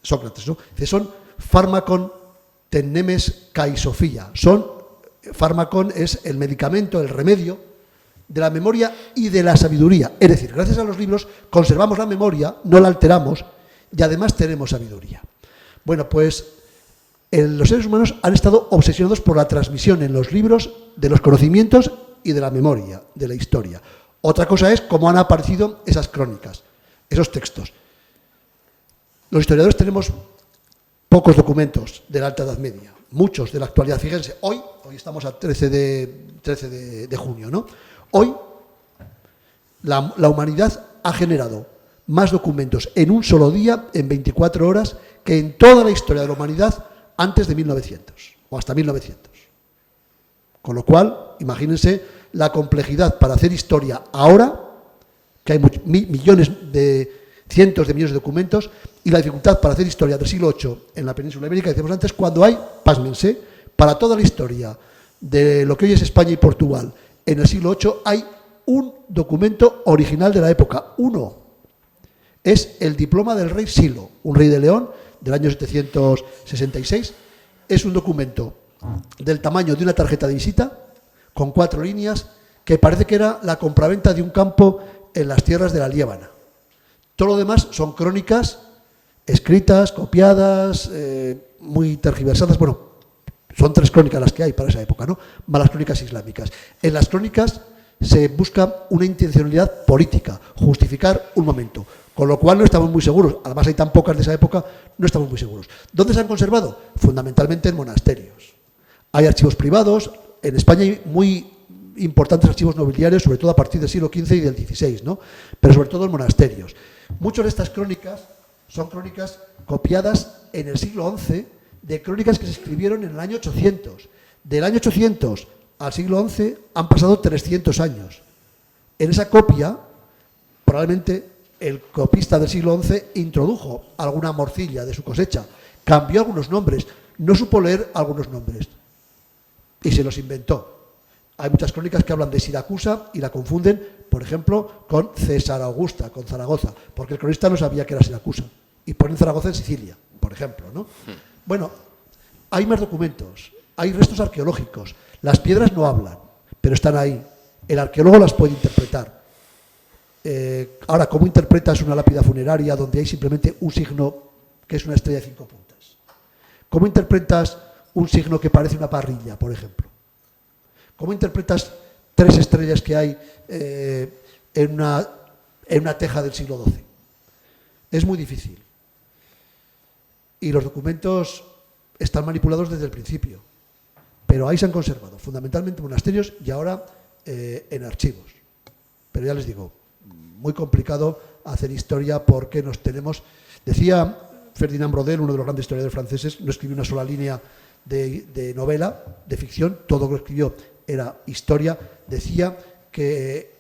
Sócrates, ¿no? Dice, son fármacon tennemes kai Sofía. Fármacon es el medicamento, el remedio de la memoria y de la sabiduría. Es decir, gracias a los libros conservamos la memoria, no la alteramos y además tenemos sabiduría. Bueno, pues los seres humanos han estado obsesionados por la transmisión en los libros de los conocimientos y de la memoria, de la historia. Otra cosa es cómo han aparecido esas crónicas, esos textos. Los historiadores tenemos pocos documentos de la Alta Edad Media, muchos de la actualidad. Fíjense, hoy estamos a 13 de junio, ¿no? Hoy la humanidad ha generado más documentos en un solo día, en 24 horas, que en toda la historia de la humanidad antes de 1900, o hasta 1900. Con lo cual, imagínense la complejidad para hacer historia ahora, que hay cientos de millones de documentos, y la dificultad para hacer historia del siglo VIII en la península ibérica, decíamos antes, cuando hay, pásmense, para toda la historia de lo que hoy es España y Portugal, en el siglo VIII hay un documento original de la época, uno. Es el diploma del rey Silo, un rey de León, del año 766. Es un documento del tamaño de una tarjeta de visita, con 4 líneas, que parece que era la compraventa de un campo en las tierras de la Liébana. Todo lo demás son crónicas escritas, copiadas, muy tergiversadas. Bueno, son 3 crónicas las que hay para esa época, ¿no? Más las crónicas islámicas. En las crónicas se busca una intencionalidad política, justificar un momento, con lo cual no estamos muy seguros. Además hay tan pocas de esa época, no estamos muy seguros. ¿Dónde se han conservado? Fundamentalmente en monasterios. Hay archivos privados, en España hay muy importantes archivos nobiliarios, sobre todo a partir del siglo XV y del XVI, ¿no? Pero sobre todo en monasterios. Muchas de estas crónicas son crónicas copiadas en el siglo XI, de crónicas que se escribieron en el año 800. Del año 800 al siglo XI han pasado 300 años. En esa copia, probablemente el copista del siglo XI introdujo alguna morcilla de su cosecha, cambió algunos nombres, no supo leer algunos nombres y se los inventó. Hay muchas crónicas que hablan de Siracusa y la confunden, por ejemplo, con César Augusta, con Zaragoza, porque el cronista no sabía que era Siracusa y ponen Zaragoza en Sicilia, por ejemplo, ¿no? Bueno, hay más documentos, hay restos arqueológicos, las piedras no hablan, pero están ahí, el arqueólogo las puede interpretar. Ahora, ¿cómo interpretas una lápida funeraria donde hay simplemente un signo que es una estrella de 5 puntas? ¿Cómo interpretas un signo que parece una parrilla, por ejemplo? ¿Cómo interpretas 3 estrellas que hay en una teja del siglo XII? Es muy difícil. Y los documentos están manipulados desde el principio, pero ahí se han conservado, fundamentalmente en monasterios y ahora en archivos. Pero ya les digo, muy complicado hacer historia porque nos tenemos... Decía Ferdinand Brodel, uno de los grandes historiadores franceses, no escribió una sola línea de novela, de ficción, todo lo que escribió era historia. Decía que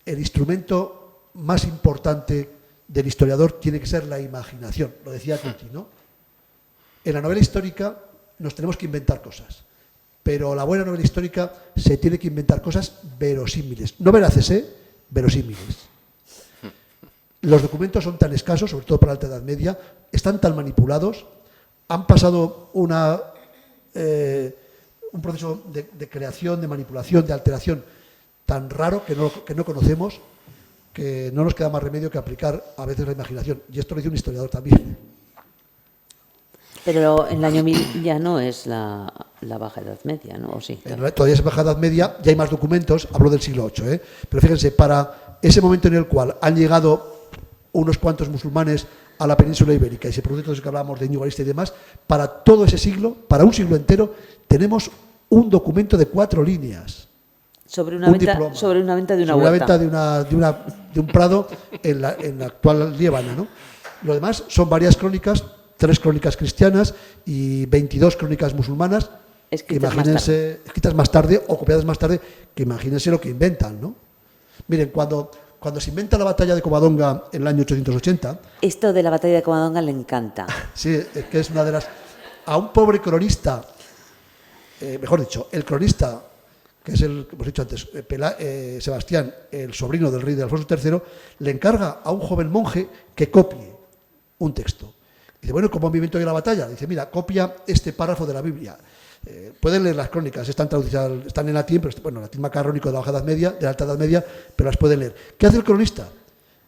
el instrumento más importante del historiador tiene que ser la imaginación, lo decía Tutti, ¿no? En la novela histórica nos tenemos que inventar cosas, pero la buena novela histórica se tiene que inventar cosas verosímiles, no veraces, verosímiles. Los documentos son tan escasos, sobre todo para la Alta Edad Media, están tan manipulados, han pasado un proceso de creación, de manipulación, de alteración tan raro que no conocemos, que no nos queda más remedio que aplicar a veces la imaginación. Y esto lo dice un historiador también. Pero en el año 1000 ya no es la Baja Edad Media, ¿no? ¿O sí? Todavía es Baja Edad Media, ya hay más documentos, hablo del siglo VIII, pero fíjense, para ese momento en el cual han llegado unos cuantos musulmanes a la península ibérica y se produce todo eso que hablábamos de Íñigo Arista y demás, para todo ese siglo, para un siglo entero, tenemos un documento de 4 líneas. Sobre una venta de una huerta. Sobre una venta de un prado en la actual Líbana, ¿no? Lo demás son varias crónicas, 3 crónicas cristianas y 22 crónicas musulmanas, escritas más tarde o copiadas más tarde, que imagínense lo que inventan, ¿no? Miren, cuando se inventa la batalla de Covadonga en el año 880... Esto de la batalla de Covadonga le encanta. Sí, es que es una de las... A un pobre cronista, mejor dicho, el cronista, que es el que hemos dicho antes, Sebastián, el sobrino del rey de Alfonso III, le encarga a un joven monje que copie un texto. Dice, bueno, ¿cómo me invento yo la batalla? Dice, mira, copia este párrafo de la Biblia. Pueden leer las crónicas, están traducidas, están en latín, pero bueno, latín macarrónico de la Baja Edad Media, de la Alta Edad Media, pero las pueden leer. ¿Qué hace el cronista?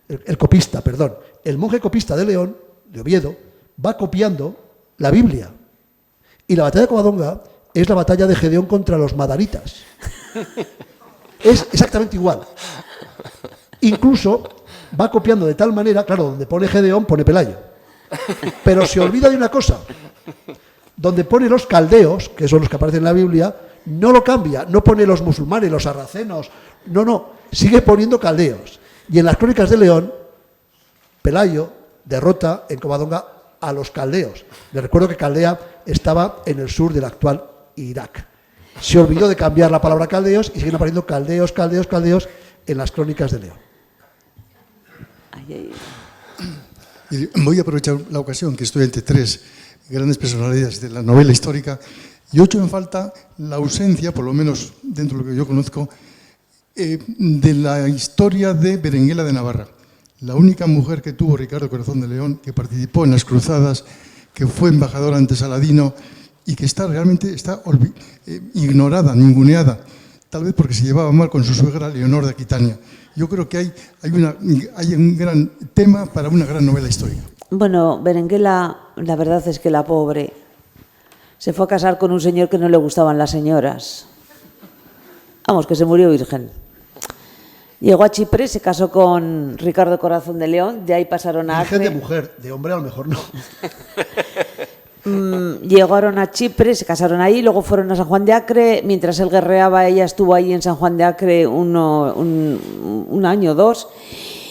El copista, perdón. El monje copista de León, de Oviedo, va copiando la Biblia. Y la batalla de Covadonga es la batalla de Gedeón contra los madaritas. Es exactamente igual. Incluso va copiando de tal manera, claro, donde pone Gedeón, pone Pelayo. Pero se olvida de una cosa. Donde pone los caldeos, que son los que aparecen en la Biblia, no lo cambia, no pone los musulmanes, los sarracenos, no, sigue poniendo caldeos. Y en las crónicas de León, Pelayo derrota en Covadonga a los caldeos. Les recuerdo que Caldea estaba en el sur del actual Irak. Se olvidó de cambiar la palabra caldeos y siguen apareciendo caldeos en las crónicas de León. Y voy a aprovechar la ocasión que estoy entre 3 grandes personalidades de la novela histórica y echo en falta la ausencia, por lo menos dentro de lo que yo conozco, de la historia de Berenguela de Navarra, la única mujer que tuvo Ricardo Corazón de León, que participó en las cruzadas, que fue embajadora ante Saladino y que realmente está ignorada, ninguneada, tal vez porque se llevaba mal con su suegra Leonor de Aquitania. Yo creo que hay un gran tema para una gran novela histórica. Bueno, Berenguela, la verdad es que la pobre se fue a casar con un señor que no le gustaban las señoras. Vamos, que se murió virgen. Llegó a Chipre, se casó con Ricardo Corazón de León, de ahí pasaron a Acre. Virgen de mujer, de hombre a lo mejor no. Llegaron a Chipre, se casaron ahí, luego fueron a San Juan de Acre. Mientras él guerreaba, ella estuvo ahí en San Juan de Acre un año o 2.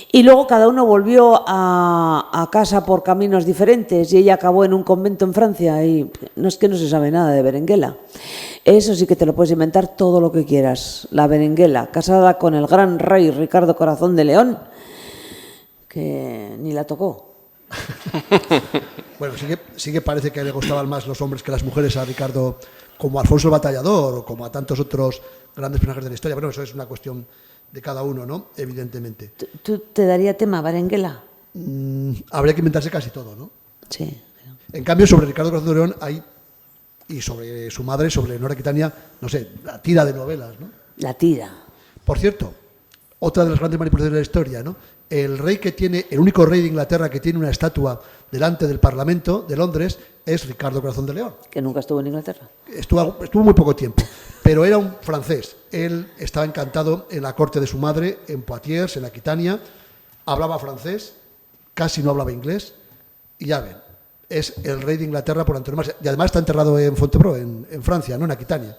Y luego cada uno volvió a casa por caminos diferentes y ella acabó en un convento en Francia y no es que no se sabe nada de Berenguela. Eso sí que te lo puedes inventar todo lo que quieras. La Berenguela, casada con el gran rey Ricardo Corazón de León, que ni la tocó. Bueno, sí que parece que le gustaban más los hombres que las mujeres a Ricardo, como a Alfonso el Batallador o como a tantos otros grandes personajes de la historia. Bueno, eso es una cuestión de cada uno, ¿no? Evidentemente. ¿Tú te daría tema, Berenguela? Habría que inventarse casi todo, ¿no? Sí. En cambio, sobre Ricardo Corazón de León hay, y sobre su madre, sobre Leonor de Aquitania, no sé, la tira de novelas, ¿no? La tira. Por cierto, otra de las grandes manipulaciones de la historia, ¿no? El único rey de Inglaterra que tiene una estatua delante del Parlamento de Londres es Ricardo Corazón de León. Que nunca estuvo en Inglaterra. Estuvo muy poco tiempo, pero era un francés. Él estaba encantado en la corte de su madre, en Poitiers, en Aquitania. Hablaba francés, casi no hablaba inglés. Y ya ven, es el rey de Inglaterra por antonomasia. Y además está enterrado en Fontevraud, en Francia, no en Aquitania.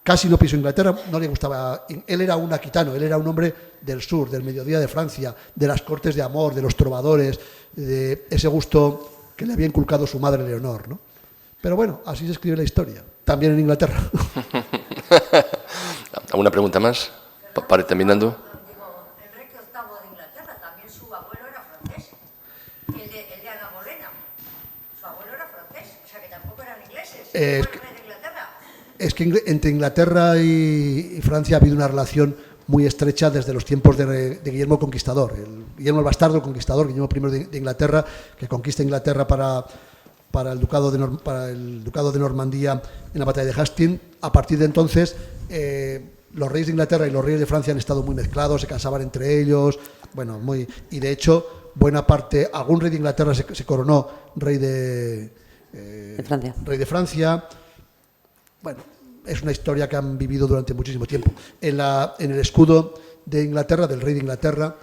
Casi no pisó Inglaterra, no le gustaba. Él era un aquitano, él era un hombre del sur, del mediodía de Francia, de las cortes de amor, de los trovadores, de ese gusto que le había inculcado su madre Leonor, ¿no? Pero bueno, así se escribe la historia, también en Inglaterra. ¿Alguna pregunta más? Para ir terminando. Enrique VIII de Inglaterra, también su abuelo era francés, el de Ana Bolena. Su abuelo era francés, o sea que tampoco eran ingleses. ¿Fue el rey de Inglaterra? Es que entre Inglaterra y Francia ha habido una relación muy estrecha desde los tiempos de Guillermo el Conquistador. Guillermo el Bastardo, el Conquistador, Guillermo I de Inglaterra, que conquista Inglaterra para el Ducado de Normandía en la batalla de Hastings. A partir de entonces, los reyes de Inglaterra y los reyes de Francia han estado muy mezclados, se casaban entre ellos, bueno, y de hecho, buena parte, algún rey de Inglaterra se coronó rey de Francia. Bueno, es una historia que han vivido durante muchísimo tiempo. En el escudo de Inglaterra, del rey de Inglaterra,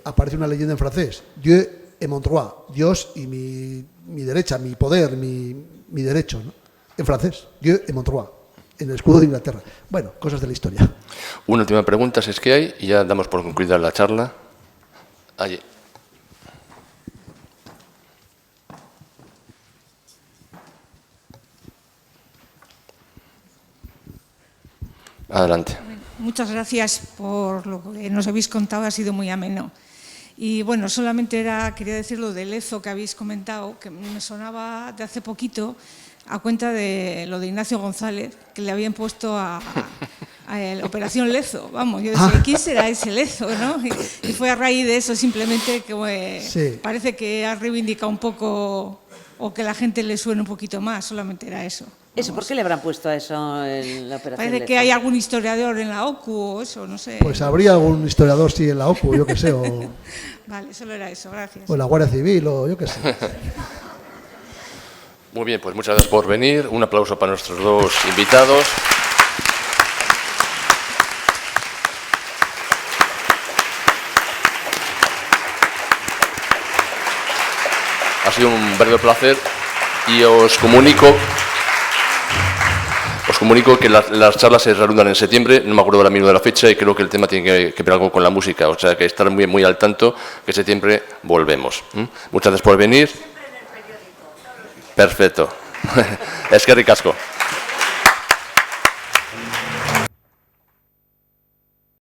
aparece una leyenda en francés: Dieu et mon droit, Dios y mi derecha, mi poder, mi derecho, ¿no? En francés, Dieu et mon droit, en el escudo de Inglaterra. Bueno, cosas de la historia. Una última pregunta, si es que hay, y ya damos por concluida la charla. Allí. Adelante. Muchas gracias por lo que nos habéis contado, ha sido muy ameno. Y bueno, solamente quería decir lo del Lezo que habéis comentado, que me sonaba de hace poquito a cuenta de lo de Ignacio González, que le habían puesto a la Operación Lezo. Vamos, yo decía, ¿quién será ese Lezo? ¿No? Y fue a raíz de eso simplemente que Sí. parece que ha reivindicado un poco, o que la gente le suene un poquito más, solamente era eso. Eso, ¿por qué le habrán puesto a eso en la operación? Parece que hay algún historiador en la OCU o eso, no sé. Pues habría algún historiador, sí, en la OCU, yo qué sé, o Vale, solo era eso, gracias. en la Guardia Civil, o yo qué sé. Muy bien, pues muchas gracias por venir. Un aplauso para nuestros dos invitados. Ha sido un verdadero placer y os comunico que las charlas se reanudan en septiembre, no me acuerdo ahora mismo de la fecha y creo que el tema tiene que ver algo con la música, o sea que estar muy, muy al tanto que en septiembre volvemos. Muchas gracias por venir. Perfecto. Es que ricasco.